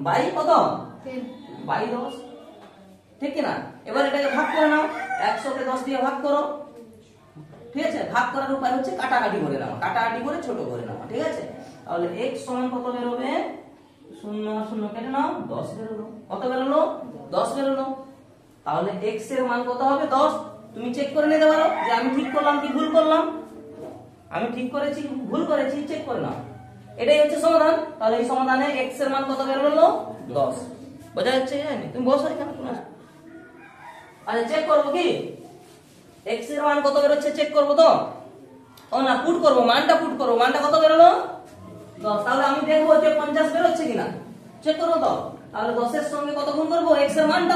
বাই কত? বাই 10, ঠিক কি না? এবার এটাকে ভাগ করে নাও, 100 কে 10 দিয়ে ভাগ করো, ঠিক আছে? ভাগ করার উপায় হচ্ছে কাটাকাটি করে নাও, কাটাকাটি করে ছোট করে নাও, ঠিক আছে? তাহলে x সমান কত বেরোবে? 0 0 কেটে নাও, 10 বেরোলো। কত বেরোলো? 10 বেরোলো। তাহলে x এর মান কত হবে? 10। তুমি চেক করে নিতে পারো যে আমি ঠিক করলাম কি ভুল করলাম। আমি ঠিক করেছি ভুল করেছি, চেক করে নাও। এটাই হচ্ছে সমাধান। তাহলে এই সমাধানে x এর মান কত বেরোলো? 10। বোঝা যাচ্ছে? তুমি বসো এখানে। আচ্ছা, চেক করবো কি x এর মান কত বেরোচ্ছে? চেক করবো তো? ও না, পুট করবো, মানটা পুট করবো। মানটা কত বেরোলো? 10। তাহলে আমি দেখবো যে 50 বেরোচ্ছে কিনা, চেক করবো তো। তাহলে 10 এর সঙ্গে কত গুণ করবো? x এর মানটা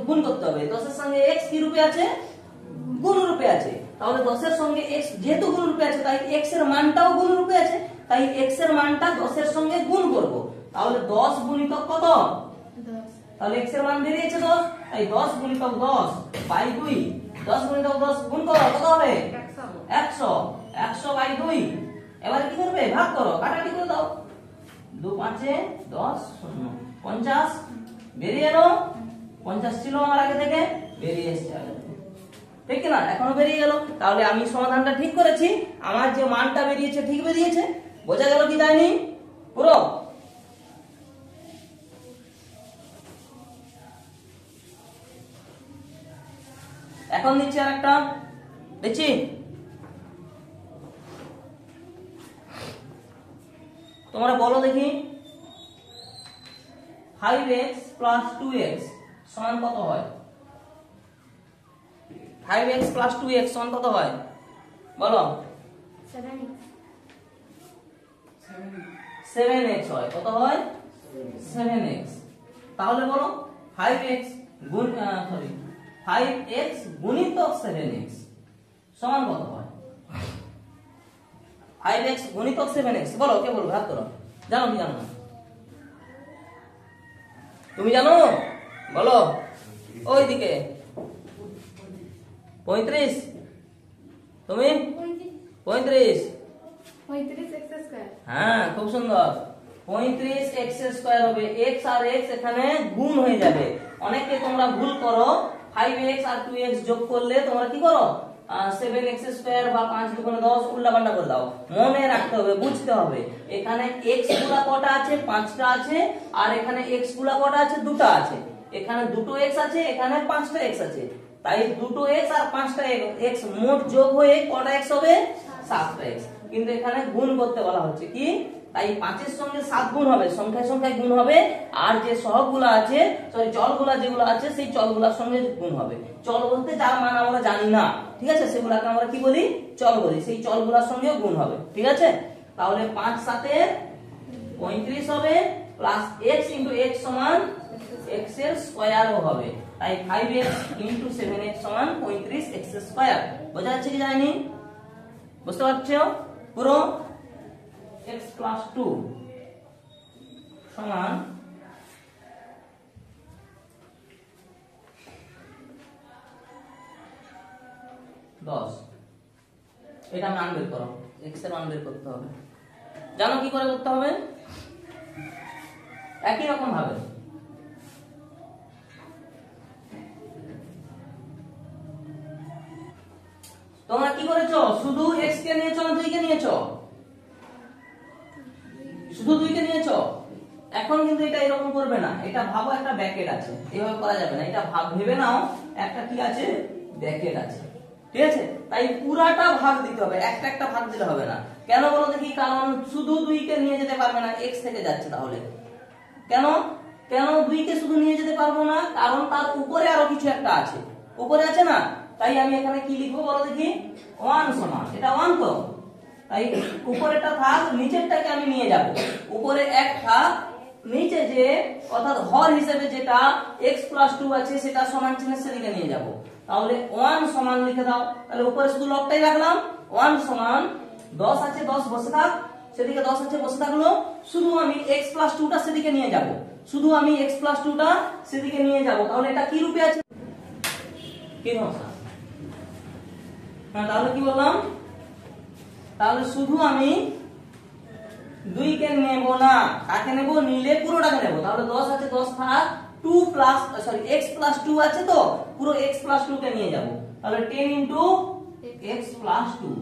গুণ করতে হবে। 10 এর সঙ্গে x কি রূপে আছে? গুণ রূপে আছে। তাহলে 10 এর সঙ্গে x যেহেতু গুণ রূপে আছে, তাই x এর মানটাও গুণ রূপে আছে, তাই x এর মানটা 10 এর সঙ্গে গুণ করব। তাহলে 10 গুণিতক কত? 10। তাহলে x এর মান বেরিয়েছে 10, তাই 10 গুণিতক 10 বাই 2। 10 গুণিতক 10 গুণ করো, কত হবে? 100। 100 বাই 2। এবারে কি করবে? ভাগ করো, কাটাকাটি করে দাও। 2 5 এ 10 0, 50 বেরিয়ে এলো। 50 ছিল আমার আগে থেকে, বেরিয়ে এসেছে আগে থেকে, ঠিক কি না? এখনো বেরিয়ে গেল। তাহলে আমি সমাধানটা ঠিক করেছি, আমার যে মানটা বেরিয়েছে ঠিক বেরিয়েছে। বোঝা গেল কি যায়নি পুরো? এখন নিচ্ছি আর একটা, দেখছি। তোমরা বলো দেখি, 5x প্লাস 2x সমান কত হয়? 5x প্লাস 2x সমান কত হয়? বলো। 7x হয়। কত হয়? 7x। তাহলে বলো 5x গুণিতক 7x সমান কত হয়? 5x গুণিতক 7x বলো, কে বলবো? হাত করো। জানো কি জানো না? তুমি জানো? বলো। ওইদিকে 35। তুমি 35। 35x²। হ্যাঁ, খুব সুন্দর। 35x² হবে। x আর x এখানে গুণ হয়ে যাবে। অনেকে তোমরা ভুল করো, 5x আর 2x যোগ করলে তোমরা কি করো? 7x² বা 5 দুগুণে 10 উল্টাপাল্টা করে দাও। মনে রাখতে হবে, বুঝতে হবে। এখানে x গুলা কটা আছে? 5টা আছে। আর এখানে x গুলা কটা আছে? 2টা আছে। এখানে দুটো x আছে, এখানে 5টা x আছে। তাই দুটো x আর 5টা x মোট যোগ হয়ে কটা x হবে? 7টা x। কিন্তু এখানে গুণ করতে বলা হচ্ছে কি, তাই 5 এর সঙ্গে 7 গুণ হবে, সংখ্যায় সংখ্যায় গুণ হবে। আর যে সহগগুলো আছে, সরি চলগুলা যেগুলো আছে, সেই চলগুলোর সঙ্গে গুণ হবে। চল বলতে যার মান আমরা জানি না, ঠিক আছে, সেগুলোকে আমরা কি বলি? চল বলি। সেই চলগুলোর সঙ্গে গুণ হবে, ঠিক আছে? তাহলে 5 7 35 হবে, প্লাস x ইনটু x সমান x এর স্কয়ারও হবে। তাই 5x ইনটু 7x সমান 35x²। বোঝা যাচ্ছে কি জানি? বুঝতে পারছো পুরো? x প্লাস 2 সমান 10। এটা মান বের করো, x এর মান বের করতে হবে। জানো কি করে করতে হবে? একই রকম ভাবে তোমরা কি করেছো? শুধু x কে নিয়েছো না 2 কে নিয়েছো? শুধু 2 কে নিয়েছো। এখন কিন্তু এটা এরকম করবে না। এটা ভাবো একটা ব্র্যাকেট আছে, এভাবে করা যাবে না। এটা ভেবে নাও একটা কি আছে? ব্র্যাকেট আছে, ঠিক আছে? তাই পুরাটা ভাগ দিতে হবে, একটা একটা ভাগ দিলে হবে না। কেন বলো দেখি? কারণ শুধু 2 কে নিয়ে যেতে পারবে না, x থেকে যাচ্ছে। তাহলে কেন কেন 2 কে শুধু নিয়ে যেতে পারবো না? কারণ তার উপরে আরো কিছু একটা আছে, উপরে আছে না। তাই আমি এখানে কি লিখবো বলো দেখি? 1 সমান, এটা 1 তো, তাই উপরেরটা থাক, নিচেরটাকে আমি নিয়ে যাব। উপরে 1 থাক, নিচে যে অর্থাৎ হর হিসেবে যেটা x + 2 আছে সেটা সমান চিহ্নের সেদিকে নিয়ে যাব। তাহলে 1 সমান লিখে দাও। তাহলে উপরে শুধু লবটাই রাখলাম। 1 সমান 10 আছে, 10 বসে থাক, সেদিকে 10 আছে বসে থাকলো। শুধু আমি x + 2টা সেদিকে নিয়ে যাব, শুধু আমি x + 2টা সেদিকে নিয়ে যাব। তাহলে এটা কি রূপে আছে? কি সমস্যা? হ্যাঁ, তাহলে কি বললাম? তাহলে শুধু আমি 2 কে নেব না, কাকে নেব? নিলে পুরোটাকে নেব। তাহলে 10 আছে, 10 থাক, 2 প্লাস x + 2 আছে তো, পুরো x + 2 কে নিয়ে যাব। তাহলে 10 * x + 2।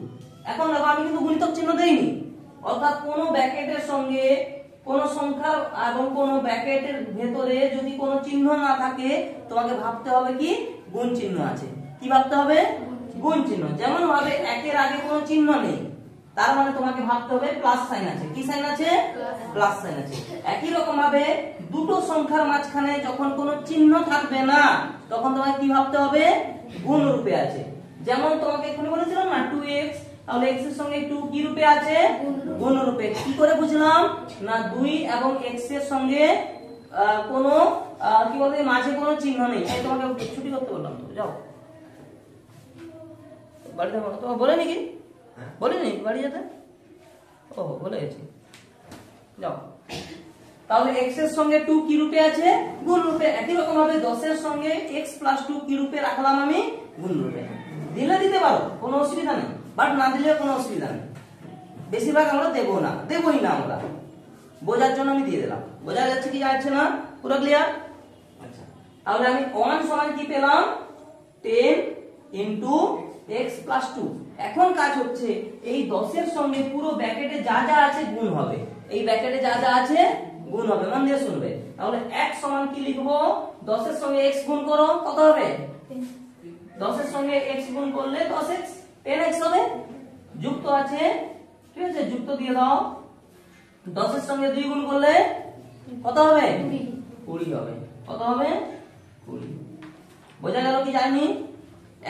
এখন দেখো আমি কিন্তু গুণিতক চিহ্ন দেইনি, অর্থাৎ কোন ব্র্যাকেটের সঙ্গে কোন সংখ্যা এবং কোন ব্র্যাকেটের ভেতরে যদি কোনো চিহ্ন না থাকে, তোমাকে ভাবতে হবে কি গুণ চিহ্ন আছে। কি ভাবতে হবে? গুণ চিহ্ন। যেমন ভাবে 1 এর আগে কোনো চিহ্ন নেই, তার মানে তোমাকে ভাবতে হবে প্লাস সাইন আছে। কি সাইন আছে? প্লাস সাইন আছে। একই রকম ভাবে দুটো সংখ্যার মাঝখানে যখন কোনো চিহ্ন থাকবে না, তখন তোমাকে কি ভাবতে হবে? গুণ রূপে আছে। যেমন তোমাকে এখানে বলেছিলাম না 2x, তাহলে x এর সঙ্গে 2 কি রূপে আছে? গুণ রূপে। কি করে বুঝলাম? না 2 এবং x এর সঙ্গে কোনো কি বলতে মাঝে কোনো চিহ্ন নেই। তাই তোমাকে ছুটি করতে বললাম। তো যাও বাড়িতে, তোমাকে বলেনি কি? বলিনি বাড়ি যেতে? ও বলে গেছি, যাও। তাহলে x এর সঙ্গে 2 কি রূপে আছে? গুণ রূপে। একই রকম ভাবে 10 এর সঙ্গে x + 2 কি রূপে রাখলাম? আমি গুণ রূপে। দিলে দিতে পারো, কোনো অসুবিধা নেই, বাট না দিলে কোনো অসুবিধা নেই। বেশিরভাগ আমরা দেবো না, দেবই না আমরা, বোঝার জন্য আমি দিয়ে দিলাম। বোঝা যাচ্ছে কি যাচ্ছে না? পুরো ক্লিয়ার? আচ্ছা, তাহলে আমি 1 সমান কি পেলাম? 10 * x + 2। এখন কাজ হচ্ছে এই 10 এর সঙ্গে পুরো ব্র্যাকেটে যা যা আছে গুণ হবে। এই ব্র্যাকেটে যা যা আছে গুণ হবে, মন দিয়ে শুনবে। তাহলে 1 সমান কি লিখবো? 10 এর সঙ্গে x গুণ করো, কত হবে? 10 এর সঙ্গে x গুণ করলে 10x, 10x হবে। যুক্ত আছে, ঠিক আছে, যুক্ত দিয়ে দাও। 10 এর সঙ্গে 2 গুণ করলে কত হবে? 20 হবে। কত হবে? 20। বোঝা গেল কি যায়নি?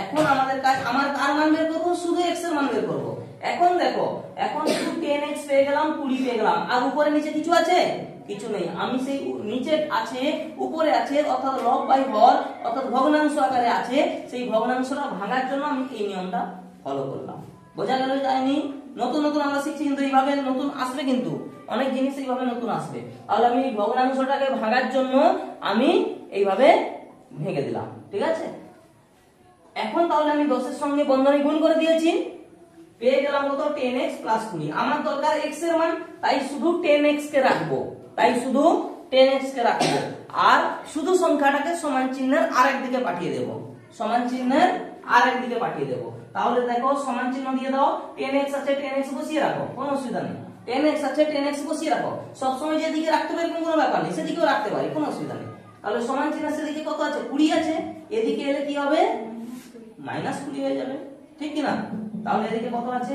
এখন আমাদের কাজ, আমার কার মান বের করব? শুধু x এর মান বের করব। এখন দেখো, এখন শুধু 10x পেয়ে গেলাম, 20 পেয়ে গেলাম, আর উপরে নিচে কিছু আছে? কিছু নেই। আমি সেই নিচে আছে উপরে আছে, অর্থাৎ লব বাই হর, অর্থাৎ ভগ্নাংশ আকারে আছে, সেই ভগ্নাংশটা ভাঙার জন্য আমি এই নিয়মটা ফলো করলাম। বোঝা গেল যায়নি? নতুন নতুন আমরা শিখছি, কিন্তু এইভাবে নতুন আসবে, কিন্তু অনেক জিনিস এইভাবে নতুন আসবে। তাহলে আমি ভগ্নাংশটাকে ভাঙার জন্য আমি এইভাবে ভেঙে দিলাম, ঠিক আছে। এখন তাহলে আমি 10 এর সঙ্গে বন্ধনী গুণ করে দিয়েছি, পেয়ে গেলাম কত? 10x + 20। আমার দরকার x এর মান, তাই শুধু 10x কে রাখবো, আর শুধু সংখ্যাটাকে সমান চিহ্নের আরেক দিকে পাঠিয়ে দেব, সমান চিহ্নের আরেক দিকে পাঠিয়ে দেব। তাহলে দেখো সমান চিহ্ন দিয়ে দাও। 10x আছে, 10x বসিয়ে রাখো, কোনো অসুবিধা নেই। 10x আছে, 10x বসিয়ে রাখো। সবসময় যেদিকে রাখতে পারি কোনো ব্যাপার নেই, সেদিকেও রাখতে পারি, কোনো অসুবিধা নেই। তাহলে সমান চিহ্ন সেদিকে কত আছে? 20 আছে। এদিকে এলে কি হবে? -20 হয়ে যাবে, ঠিক কি না? তাহলে এদিকে কত আছে?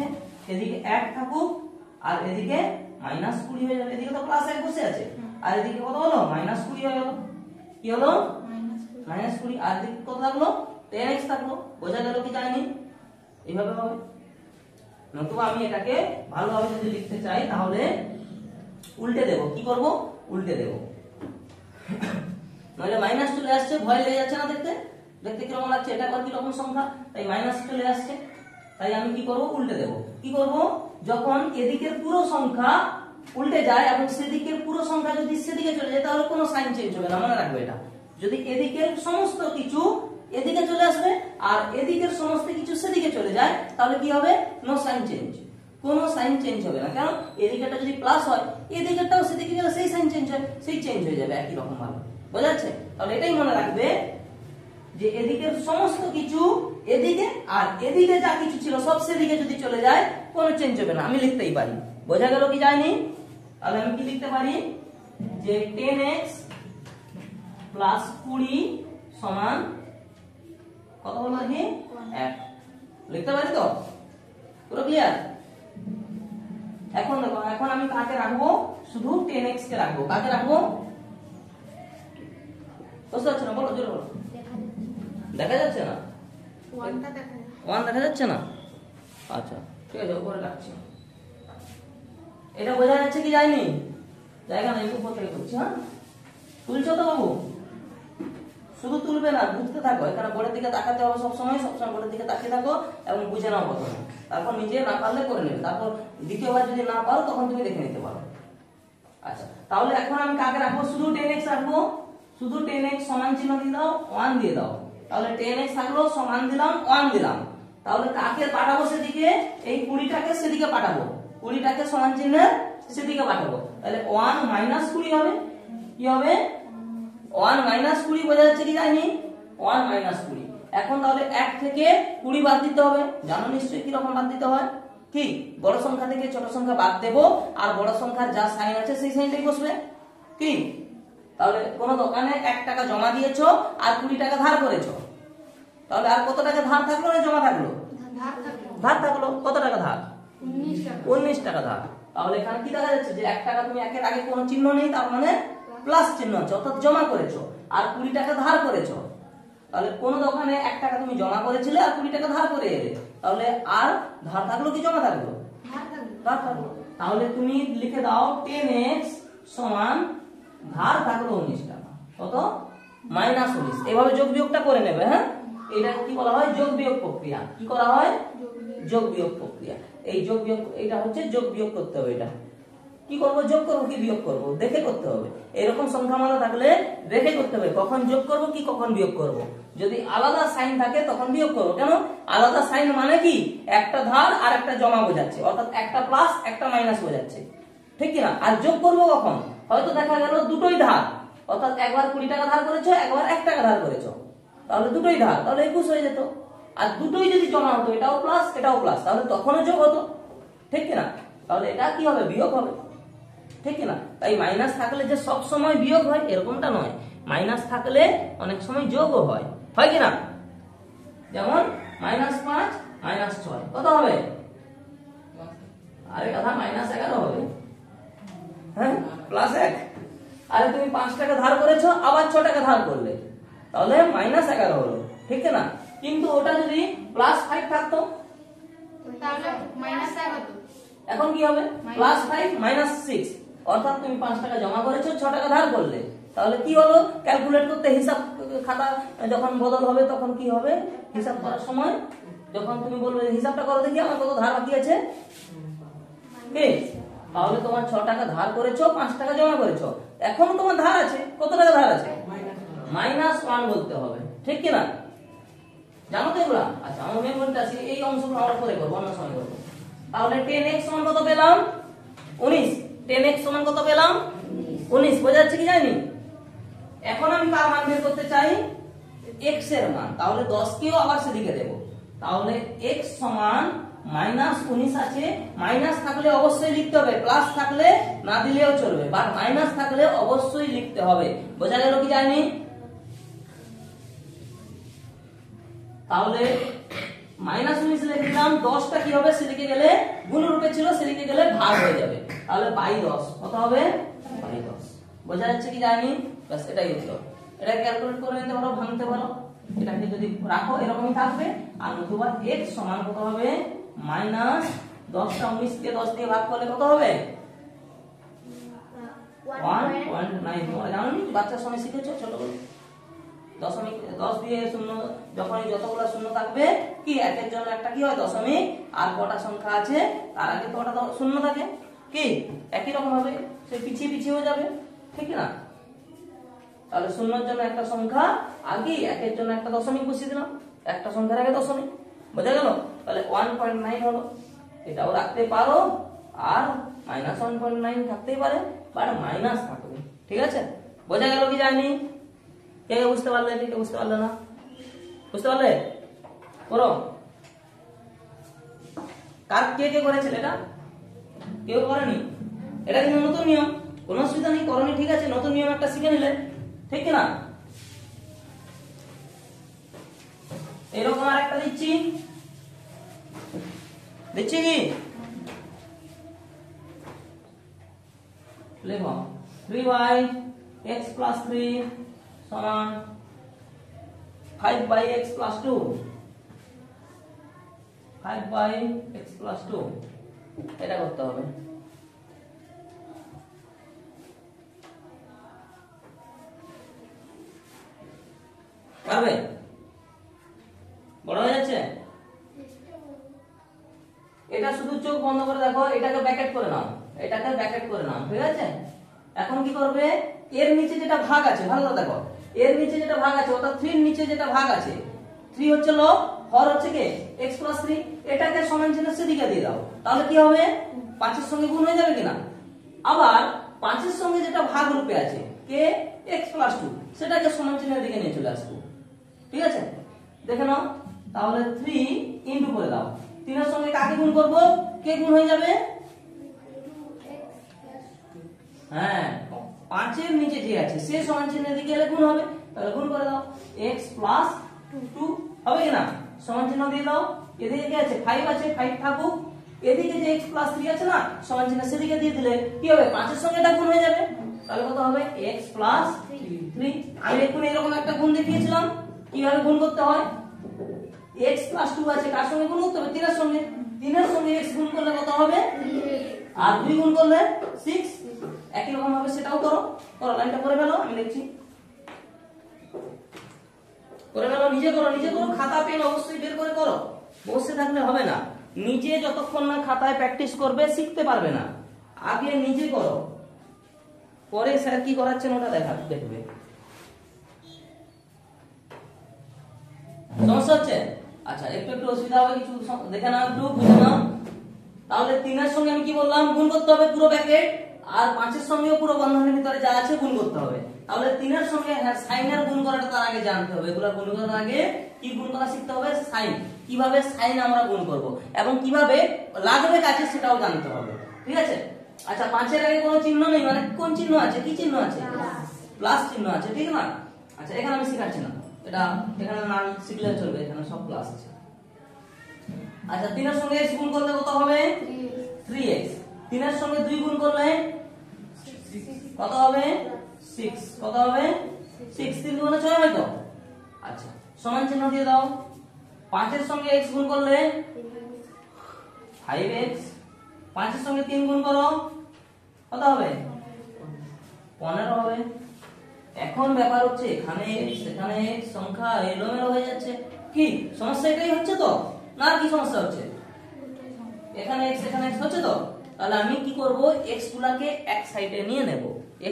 এদিকে 1 থাকুক, আর এদিকে -20 হয়ে যাবে। এদিকে তো +1 বসে আছে, আর এদিকে কত হলো? -20 হয়ে গেল। কি হলো? -20। আর এদিকে কত থাকলো? 10x থাকলো। বোঝা গেল কি যায়নি? এইভাবে হবে। নতুবা আমি এটাকে ভালোভাবে যদি লিখতে চাই তাহলে উল্টে দেব। কি করব? উল্টে দেব। নইলে মাইনাস চলে আসছে, ভয় লেগে যাচ্ছে না দেখতে? দেখতে কিরকম লাগছে? এটা আবার কি রকম সংখ্যা, তাই মাইনাস চলে আসছে। তাই আমি কি করব? উল্টে দেব। কি করব? যখন এদিকের পুরো সংখ্যা উল্টে যায় এবং সেদিকের পুরো সংখ্যা যদি সেদিকে চলে যায়, তাহলে কোনো সাইন চেঞ্জ হবে না, মনে রাখবে এটা। যদি এদিকের সমস্ত কিছু এদিকে চলে আসবে আর এদিকের সমস্ত কিছু সেদিকে চলে যায়, তাহলে কি হবে? নো সাইন চেঞ্জ, কোনো সাইন চেঞ্জ হবে না। কারণ এদিকেরটা যদি প্লাস হয়, এদিকেরটাও সেদিকে গেলে সেই সাইন চেঞ্জ হয়, সেই চেঞ্জ হয়ে যাবে একই রকম ভাবে। বোঝা যাচ্ছে? তাহলে এটাই মনে রাখবে যে এদিকের সমস্ত কিছু এদিকে, আর এদিকে যা কিছু ছিল সব সেদিকে যদি চলে যায়, কোনো চেঞ্জ হবে না, আমি লিখতেই পারি। বোঝা গেল কি যায়নি? তাহলে আমি কি লিখতে পারি? যে 10x + 20 সমান কত হলো? 1 লিখতে পারি তো? পুরো ক্লিয়ার? এখন দেখো, এখন আমি কাকে রাখবো, শুধু 10x কে রাখবো। কাকে রাখবো বুঝতে পারছো না? বলো, জোরে বলো। দেখা যাচ্ছে না? 1টা দেখা যাচ্ছে। 1 দেখা যাচ্ছে না? আচ্ছা ঠিক আছে, উপরে রাখছি। এটা বোঝা যাচ্ছে কি যায়নি? জায়গা নেই, উপর থেকে করছি। হ্যাঁ, তুলছো তো বাবু? শুধু তুলবে না, বুঝতে থাকো। এখানে বোর্ডের দিকে তাকাতে হবে সবসময়, সবসময় বোর্ডের দিকে তাকিয়ে থাকো এবং বুঝে নাও প্রথমে। তারপর নিজে না পারলে করে নেবে, তারপর দ্বিতীয়বার যদি না পারো তখন তুমি দেখে নিতে পারো। আচ্ছা, তাহলে এখন আমি কাকে রাখবো? শুধু 10x রাখবো। শুধু 10x সমান চিহ্ন দিয়ে দাও, 1 দিয়ে দাও। তাহলে 10x থাকলো, সমান দিলাম, 1 দিলাম। তাহলে কাকে পাঠাবো সেদিকে? এই 20টাকে সেদিকে পাঠাবো। 20টাকে সমান চিহ্নের সেদিকে পাঠাবো। তাহলে 1 - 20 হবে। কি হবে? 1 - 20 বোঝা যাচ্ছে কি যায়নি? 1 - 20। এখন তাহলে 1 থেকে 20 বাদ দিতে হবে। জানো নিশ্চয়ই কি রকম বাদ দিতে হয়? কি, বড় সংখ্যা থেকে ছোট সংখ্যা বাদ দেব, আর বড় সংখ্যার যা সাইন আছে সেই সাইনটাই বসবে। কি, তাহলে কোন দোকানে 1 টাকা জমা দিয়েছো আর 20 টাকা ধার করেছো, তাহলে আর কত টাকা ধার থাকলো না জমা থাকলো? ধার থাকলো। কত টাকা ধার? 19 টাকা ধার। তাহলে এখানে কি দেখা যাচ্ছে যে 1 টাকা তুমি একের আগে কোনো চিহ্ন নেই, তার মানে প্লাস চিহ্ন আছে, অর্থাৎ জমা করেছো। আর 20 টাকা ধার করেছো। তাহলে কোন দোকানে 1 টাকা তুমি জমা করেছিলে আর 20 টাকা ধার করে এলে, তাহলে আর ধার থাকলো কি জমা থাকলো? ধার থাকলো। তাহলে তুমি লিখে দাও 10x সমান ধার থাকলো 19 টাকা। কত? -19। এভাবে যোগ বিয়োগটা করে নেবে। হ্যাঁ, এটা কি বলা হয়? যোগ বিয়োগ প্রক্রিয়া। কি করা হয়? যোগ বিয়োগ প্রক্রিয়া। এই যোগ বিয়োগ, এটা হচ্ছে যোগ বিয়োগ করতে হবে। এটা কি করব? যোগ করব কি বিয়োগ করব দেখে করতে হবে। এরকম সংখ্যামালা থাকলে দেখে করতে হবে, কখন যোগ করব কি কখন বিয়োগ করব। যদি আলাদা সাইন থাকে তখন বিয়োগ করব। কেন? আলাদা সাইন মানে কি, একটা ধার আর একটা জমা বোঝাচ্ছে, অর্থাৎ একটা প্লাস একটা মাইনাস বোঝাচ্ছে, ঠিক কি না? আর যোগ করব কখন? হয়তো দেখা গেল দুটোই ধার, অর্থাৎ একবার 20 টাকা ধার করেছো, একবার 1 টাকা ধার করেছো, তাহলে দুটোই ধার, তাহলে 21 হয়ে যেত। আর দুটোই যদি জমা হতো, এটাও প্লাস এটাও প্লাস, তাহলে তখনও যোগ হতো, ঠিক কি না? তাহলে এটা কি হবে? বিয়োগ হবে, ঠিক কি না? তাই মাইনাস থাকলে যে সব সময় বিয়োগ হয় এরকমটা নয়, মাইনাস থাকলে অনেক সময় যোগও হয়, হয় কি না? যেমন -5 -6 কত হবে? আরে কথা, -11 হবে। হ্যাঁ, +1। আরে তুমি 5 টাকা ধার করেছো, আবার 6 টাকা ধার করলে, তাহলে -11 হলো, ঠিক না? কিন্তু ওটা যদি +5 থাকতো তাহলে -11। এখন কি হবে? +5 - 6, অর্থাৎ তুমি 5 টাকা জমা করেছো, 6 টাকা ধার করলে, তাহলে কি হলো? ক্যালকুলেট করতে, হিসাব খাতা যখন বদল হবে তখন কি হবে? হিসাব করার সময় যখন তুমি বলবে হিসাবটা করো দেখি আমার কত ধার বাকি আছে, কি, তাহলে তোমার 6 টাকা ধার করেছো, 5 টাকা জমা করেছো, এখনো তোমার ধার আছে, কত টাকা ধার আছে? -1 বলতে হবে, ঠিক কি না? জানো তো এগুলা? আচ্ছা, আমার মেন পয়েন্টটা আছে, এই অংশগুলো আমরা পরে করব, অন্য সময় করব। তাহলে 10x সমান কত পেলাম? 19। 10x সমান কত পেলাম? 19। বোঝা যাচ্ছে কি যায়নি? এখন আমি কার মান বের করতে চাই? x এর মান। তাহলে 10 কেও আবার সেদিকে দেব। তাহলে x সমান -19 আছে, মাইনাস থাকলে অবশ্যই লিখতে হবে, প্লাস থাকলে না দিলেও চলবে, বাট মাইনাস থাকলে অবশ্যই লিখতে হবে। বোঝা গেল কি যায়নি? তাহলে -19 লিখে দিলাম, 10টা কি হবে? সেদিকে গেলে গুণ রূপে ছিল, সেদিকে গেলে ভাগ হয়ে যাবে, তাহলে 10 কত হবে? 10। বোঝা যাচ্ছে কি যায়নি? বাস, এটাই উত্তর। এটা ক্যালকুলেট করে নিতে পারো, ভাঙতে পারো, এটাকে যদি রাখো এরকমই থাকবে। আর নতুবা x সমান কত হবে? -10টা 19 কে 10 দিয়ে ভাগ করলে কত হবে? 1.9। তোমরা জানো নি, বাচ্চার সময় শিখেছো ছোটবেলায়, দশমিক 10 দিয়ে শূন্য, যখনই যতগুলো শূন্য থাকবে, কি একের জন্য একটা কি হয়? দশমিক। আর কটা সংখ্যা আছে তার আগে তো ওটা শূন্য থাকে, কি একই রকম ভাবে সে পিছিয়ে পিছিয়ে হয়ে যাবে, ঠিক না? তাহলে শূন্যর জন্য একটা সংখ্যা আর কি একের জন্য একটা দশমিক বসিয়ে দিলাম, একটা সংখ্যার আগে দশমিক। বোঝা গেল? তাহলে 1.9 হলো। এটাও রাখতে পারো, আর -1.9 থাকতেই পারে, বাট মাইনাস থাকবে, ঠিক আছে? বোঝা গেল কি যায়নি? কে বুঝতে পারলে? কে বুঝতে পারলে না? বুঝতে পারলে? করো। কার কে কে করেছিল এটা? কেউ করেনি? এটা কিন্তু নতুন নিয়ম, কোনো অসুবিধা নেই, করনি, ঠিক আছে? নতুন নিয়ম একটা শিখে নিলে, ঠিক না? এরকম আর একটা দিচ্ছি, দিচ্ছি কি? লিখো 3y x plus 3 সমান 5x plus 2 5x plus 2 এটা করতে হবে। পারবে? বড় হয়ে যাচ্ছে? এটা শুধু চোখ বন্ধ করে দেখো, এটাকে ব্র্যাকেট করে নাও, এটাকে ব্র্যাকেট করে নাও, ঠিক আছে? এখন কি করবে, এর নিচে যেটা ভাগ আছে, ভালো করে দেখো, এর নিচে যেটা ভাগ আছে অর্থাৎ 3 এর নিচে যেটা ভাগ আছে, 3 হচ্ছে লব, হর হচ্ছে কে x + 3, এটাকে সমান চিহ্নের সেদিকে দিয়ে দাও, তাহলে কি হবে 5 এর সঙ্গে গুণ হয়ে যাবে কিনা। আবার 5 এর সঙ্গে যেটা ভাগ রূপে আছে কে x + 2, সেটাকে সমান চিহ্নের দিকে নিয়ে চলে আসবো, ঠিক আছে? দেখে নাও, তাহলে 3 ইনটু করে দাও, 3 এর সঙ্গে কাকে গুণ করব, কে গুণ হয়ে যাবে, হ্যাঁ 5 এর নিচে যে আছে সে সমান চিহ্নের দিকে এলে গুণ হবে, তাহলে গুণ করে দাও x + 2 হবে কিনা, সমান চিহ্ন দিয়ে দাও, এদিকে কি আছে 5 আছে, 5 থাকুক, এদিকে যে x + 3 আছে না সমান চিহ্ন সেদিকে দিয়ে দিলে কি হবে 5 এর সঙ্গে এটা গুণ হয়ে যাবে, তাহলে কত হবে x + 3। আমি এখন এরকম একটা গুণ দেখিয়েছিলাম কিভাবে গুণ করতে হয়, x + 2 আছে কার সঙ্গে গুণ করতে হবে, 3 এর সঙ্গে, 3 এর সঙ্গে x গুণ করলে কত হবে, আর 2 গুণ করলে 6, একই রকম ভাবে সেটাও করো, করো লাইনটা করে ফেলো, আমি লিখছি, করে ফেলো, নিজে করো, নিজে করো, খাতা পেন অবশ্যই বের করে করো, বসে থাকলে হবে না, নিজে যতক্ষণ না খাতায় প্র্যাকটিস করবে শিখতে পারবে না, আগে নিজে করো, পরে স্যার কি করাচ্ছেন ওটা দেখবে। সমস্যা হচ্ছে? আচ্ছা একটু একটু অসুবিধা হবে, কিছু দেখে নাও, একটু বুঝে নাও। তাহলে 3 এর সঙ্গে আমি কি বললাম, গুণ করতে হবে পুরো ব্র্যাকেট, আর 5 এর সঙ্গেও পুরো বন্ধনীর ভিতরে যা আছে গুণ করতে হবে। তাহলে 3 এর সঙ্গে সাইনের গুণ করাটা তার আগে জানতে হবে, এগুলা গুণ করার আগে কি গুণ করা শিখতে হবে, সাইন, কিভাবে সাইন আমরা গুণ করব এবং কিভাবে লাগবে কাছে সেটাও জানতে হবে, ঠিক আছে? আচ্ছা 5 এর আগে কোনো চিহ্ন নেই, মানে কোন চিহ্ন আছে, কি চিহ্ন আছে, প্লাস চিহ্ন আছে, ঠিক না? আচ্ছা এখানে আমি শেখাচ্ছি না, এটা এখানে না শিখলে চলবে, এখানে সব প্লাস আছে। আচ্ছা 3 এর সঙ্গে x গুণ করলে কত হবে, 3x, 3 এর সঙ্গে 2 গুণ করলে কত হবে, 6, কত হবে 6, 3 গুণে 6 হয় তো, আচ্ছা সমান চিহ্ন দিয়ে দাও, 5 এর সঙ্গে x গুণ করলে 5x, 5 এর সঙ্গে 3 গুণ করো কত হবে, 15 হবে। এখন ব্যাপার হচ্ছে এখানে সেখানে সংখ্যা এলোমেলো হয়ে যাচ্ছে, কি সমস্যা এটাই হচ্ছে তো, না কি সমস্যা হচ্ছে, এখানে x এখানে x হচ্ছে তো, তাহলে আমি কি করব, x গুলাকে এক সাইডে নিয়ে নেব,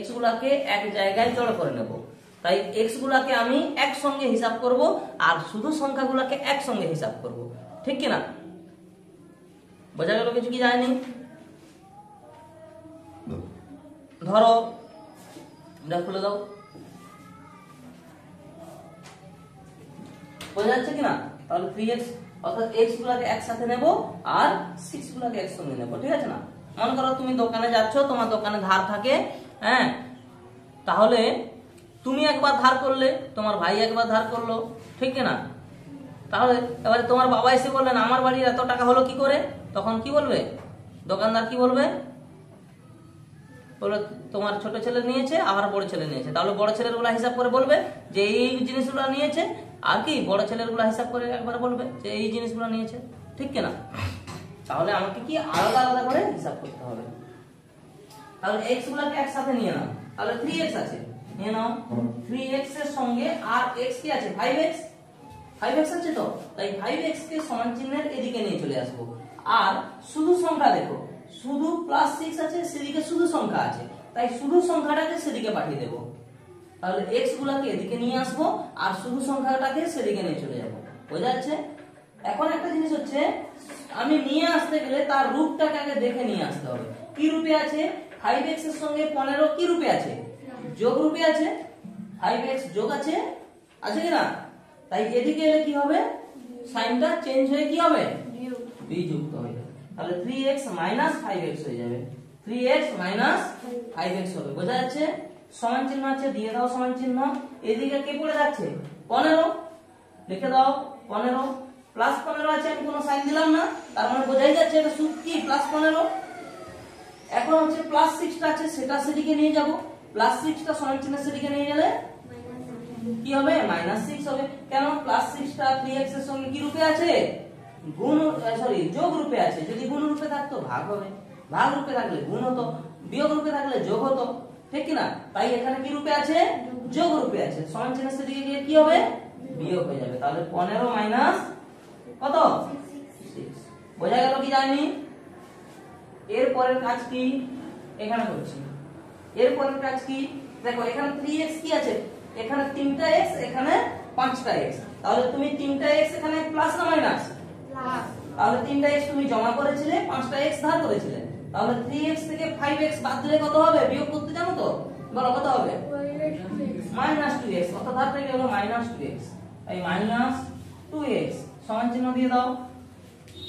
x গুলাকে এক জায়গায় জড়ো করে নেব, তাই x গুলাকে আমি একসঙ্গে হিসাব করব আর শুধু সংখ্যাগুলোকে একসঙ্গে হিসাব করব, ঠিক কি না? বোঝা গেল কিছু কি যায়নি? ধরো এটা খুলে দাও, বোঝা যাচ্ছে কিনা? তাহলে 3x অর্থাৎ x গুলাকে একসাথে নেব আর 6 গুলাকে একসঙ্গে নেব, ঠিক আছে না? মনে করো তুমি দোকানে যাচ্ছ, তোমার দোকানে ধার থাকে, হ্যাঁ, তাহলে তুমি একবার ধার করলে, তোমার ভাই একবার ধার করলো, ঠিক না? তাহলে এবারে তোমার বাবা এসে বললেন আমার বাড়ির এত টাকা হলো কি করে, তখন কি বলবে দোকানদার, কি বলবে, বলবে তোমার ছোট ছেলে নিয়েছে আবার বড় ছেলে নিয়েছে, তাহলে বড় ছেলের গুলা হিসাব করে বলবে যে এই জিনিসগুলো নিয়েছে, আর কি বড় ছেলের গুলা হিসাব করে একবার বলবে যে এই জিনিসগুলো নিয়েছে, ঠিক কিনা? তাহলে আমাকে কি আলাদা আলাদা করে হিসাব করতে হবে। তাহলে x গুলাকে একসাথে নিয়ে নাও, তাহলে 3x আছে, নিয়ে নাও, 3x এর সঙ্গে আর x কি আছে, 5x, 5x আছে তো, তাই 5x কে সমান চিহ্নের এদিকে নিয়ে চলে আসবো, আর শুধু সংখ্যা দেখো, শুধু +6 আছে, সেদিকে শুধু সংখ্যা আছে, তাই শুধু সংখ্যাটাকে সেদিকে পাঠিয়ে দেব, তাহলে x গুলাকে এদিকে নিয়ে আসবো আর শুধু সংখ্যাটাকে সেদিকে নিয়ে চলে যাব, বোঝা যাচ্ছে? এখন একটা জিনিস হচ্ছে, আমি নিয়ে আসতে গেলে তার রূপটাকে আগে দেখে নিয়ে আসতে হবে, কি রূপে আছে, 5x এর সঙ্গে 15 কি রূপে আছে, যোগ রূপে আছে, 5x যোগ আছে, আছে কি না? তাই এদিকে এলে কি হবে, সাইনটা চেঞ্জ হয়ে কি হবে, বিযুক্ত হয়ে যাবে, তাহলে 3x - 5x হয়ে যাবে, 3x - 5x হবে, বোঝা যাচ্ছে? সমান চিহ্ন আছে, দিয়ে দাও সমান চিহ্ন, এদিকে কে পড়ে যাচ্ছে, 15, লিখে দাও 15, +15 আছে, আমি কোনো সাইন দিলাম না, তার মানে বোঝাই যাচ্ছে এটা সূত্র কি, +15। এখন হচ্ছে প্লাস 6টা আছে, সেটা সেদিকে নিয়ে যাব। প্লাস 6টা সমান চিহ্ন সেদিকে নিয়ে গেলে কি হবে? -6 হবে। কেন? প্লাস 6টা 3x এর সঙ্গে কি রূপে আছে? গুণ, সরি, যোগ রূপে আছে। যদি গুণ রূপে থাকতো ভাগ হবে, ভাগ রূপে থাকলে গুণ হতো, বিয়োগ রূপে থাকলে যোগ হতো, ঠিক কি না? তাই এখানে কি রূপে আছে? যোগ রূপে আছে। সমান চিহ্ন সেদিকে গিয়ে কি হবে? বিয়োগ হয়ে যাবে। তাহলে 15 মাইনাস কত? 6। বোঝা গেল কি জানি? এর পরের কাজ কি এখানে করছি। এর পরের কাজ কি? দেখো এখানে 3x কি আছে? এখানে 3টা x, এখানে 5টা x। তাহলে তুমি 3টা x এখানে প্লাস না মাইনাস? প্লাস। তাহলে 3টা x তুমি জমা করেছিলে, 5টা x ধার করেছিলে। তাহলে 3x থেকে 5x বাদ দিলে কত হবে? বিয়োগ করতে জানো তো? বলো কত হবে? -2x। অর্থাৎ ধার থেকে হলো -2x। এই -2x সমান চিহ্ন দিয়ে দাও।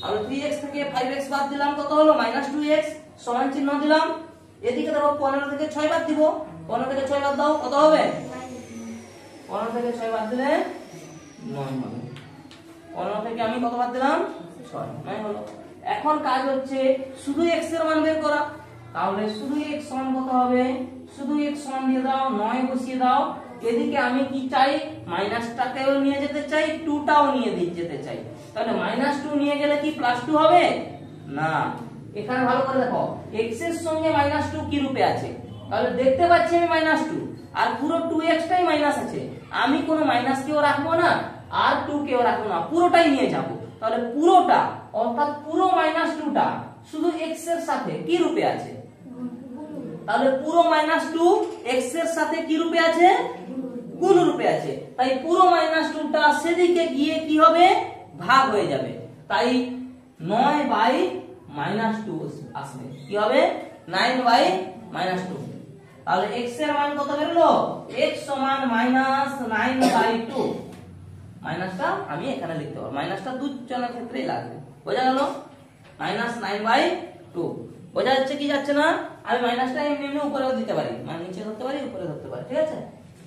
আর 3x থেকে 5x বাদ দিলাম, কত হলো? -2x সমান চিহ্ন দিলাম। এদিকে দেখো 15 থেকে 6 বাদ দিব। 15 থেকে 6 বাদ দাও, কত হবে? 15 থেকে 6 বাদ দিলে 9 হবে। 15 থেকে আমি কত বাদ দিলাম? 6, 9 হলো। এখন কাজ হচ্ছে শুধু x এর মান বের করা। তাহলে শুধু x সমান কত হবে? শুধু x সমান দিয়ে দাও, 9 বসিয়ে দাও। এদিকে আমি কি চাই? মাইনাসটাকেও নিয়ে যেতে চাই, 2টাও নিয়ে যেতে চাই। তাহলে -2 নিয়ে গেলে কি +2 হবে? না। এখানে ভালো করে দেখো, x এর সঙ্গে -2 কি রূপে আছে? তাহলে দেখতে পাচ্ছি আমি -2, আর পুরো 2x টাই মাইনাস আছে। আমি কোনো মাইনাস কেও রাখবো না, আর 2 কেও রাখবো না, পুরোটাই নিয়ে যাব। তাহলে পুরোটা, অর্থাৎ পুরো -2টা শুধু x এর সাথে কি রূপে আছে? তাহলে পুরো -2 x এর সাথে কি রূপে আছে? গুণ রূপে আছে। তাই পুরো -2টা সেদিকে গিয়ে কি হবে? ভাগ হয়ে যাবে। তাই 9/-2 আসবে। কি হবে? 9/-2। তাহলে x এর মান কত বেরোলো? x সমান -9/2। মাইনাসটা আমি এখানে লিখতে পারবো, মাইনাসটা দুজনের ক্ষেত্রেই লাগবে। বোঝা গেল? -9/2। বোঝা যাচ্ছে কি যাচ্ছে না? আমি মাইনাসটা এমনি এমনি উপরেও দিতে পারি, মানে নিচে ধরতে পারি, উপরে ধরতে পারি, ঠিক আছে?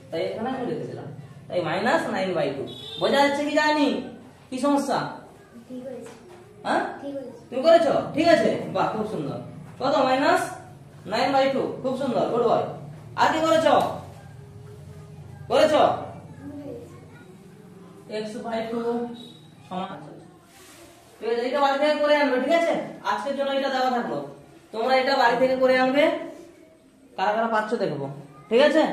তাই এখানে আমি লিখে দিলাম। তাই -9/2। বোঝা যাচ্ছে কি জানি? কি সমস্যা? ঠিক আছে। হ্যাঁ, ঠিক আছে। তুমি করেছো? ঠিক আছে, বাহ, খুব সুন্দর। কত? -9/2। খুব সুন্দর, গুড বয়। আর কি করেছো? করেছো? x/2 সমান, ঠিক আছে? এটা বাড়ি থেকে করে আনবে, ঠিক আছে? আজকের জন্য এটা দেওয়া থাকলো, তোমরা এটা বাড়ি থেকে করে আনবে। কারা কারা পাচ্ছ দেখবো, ঠিক আছে?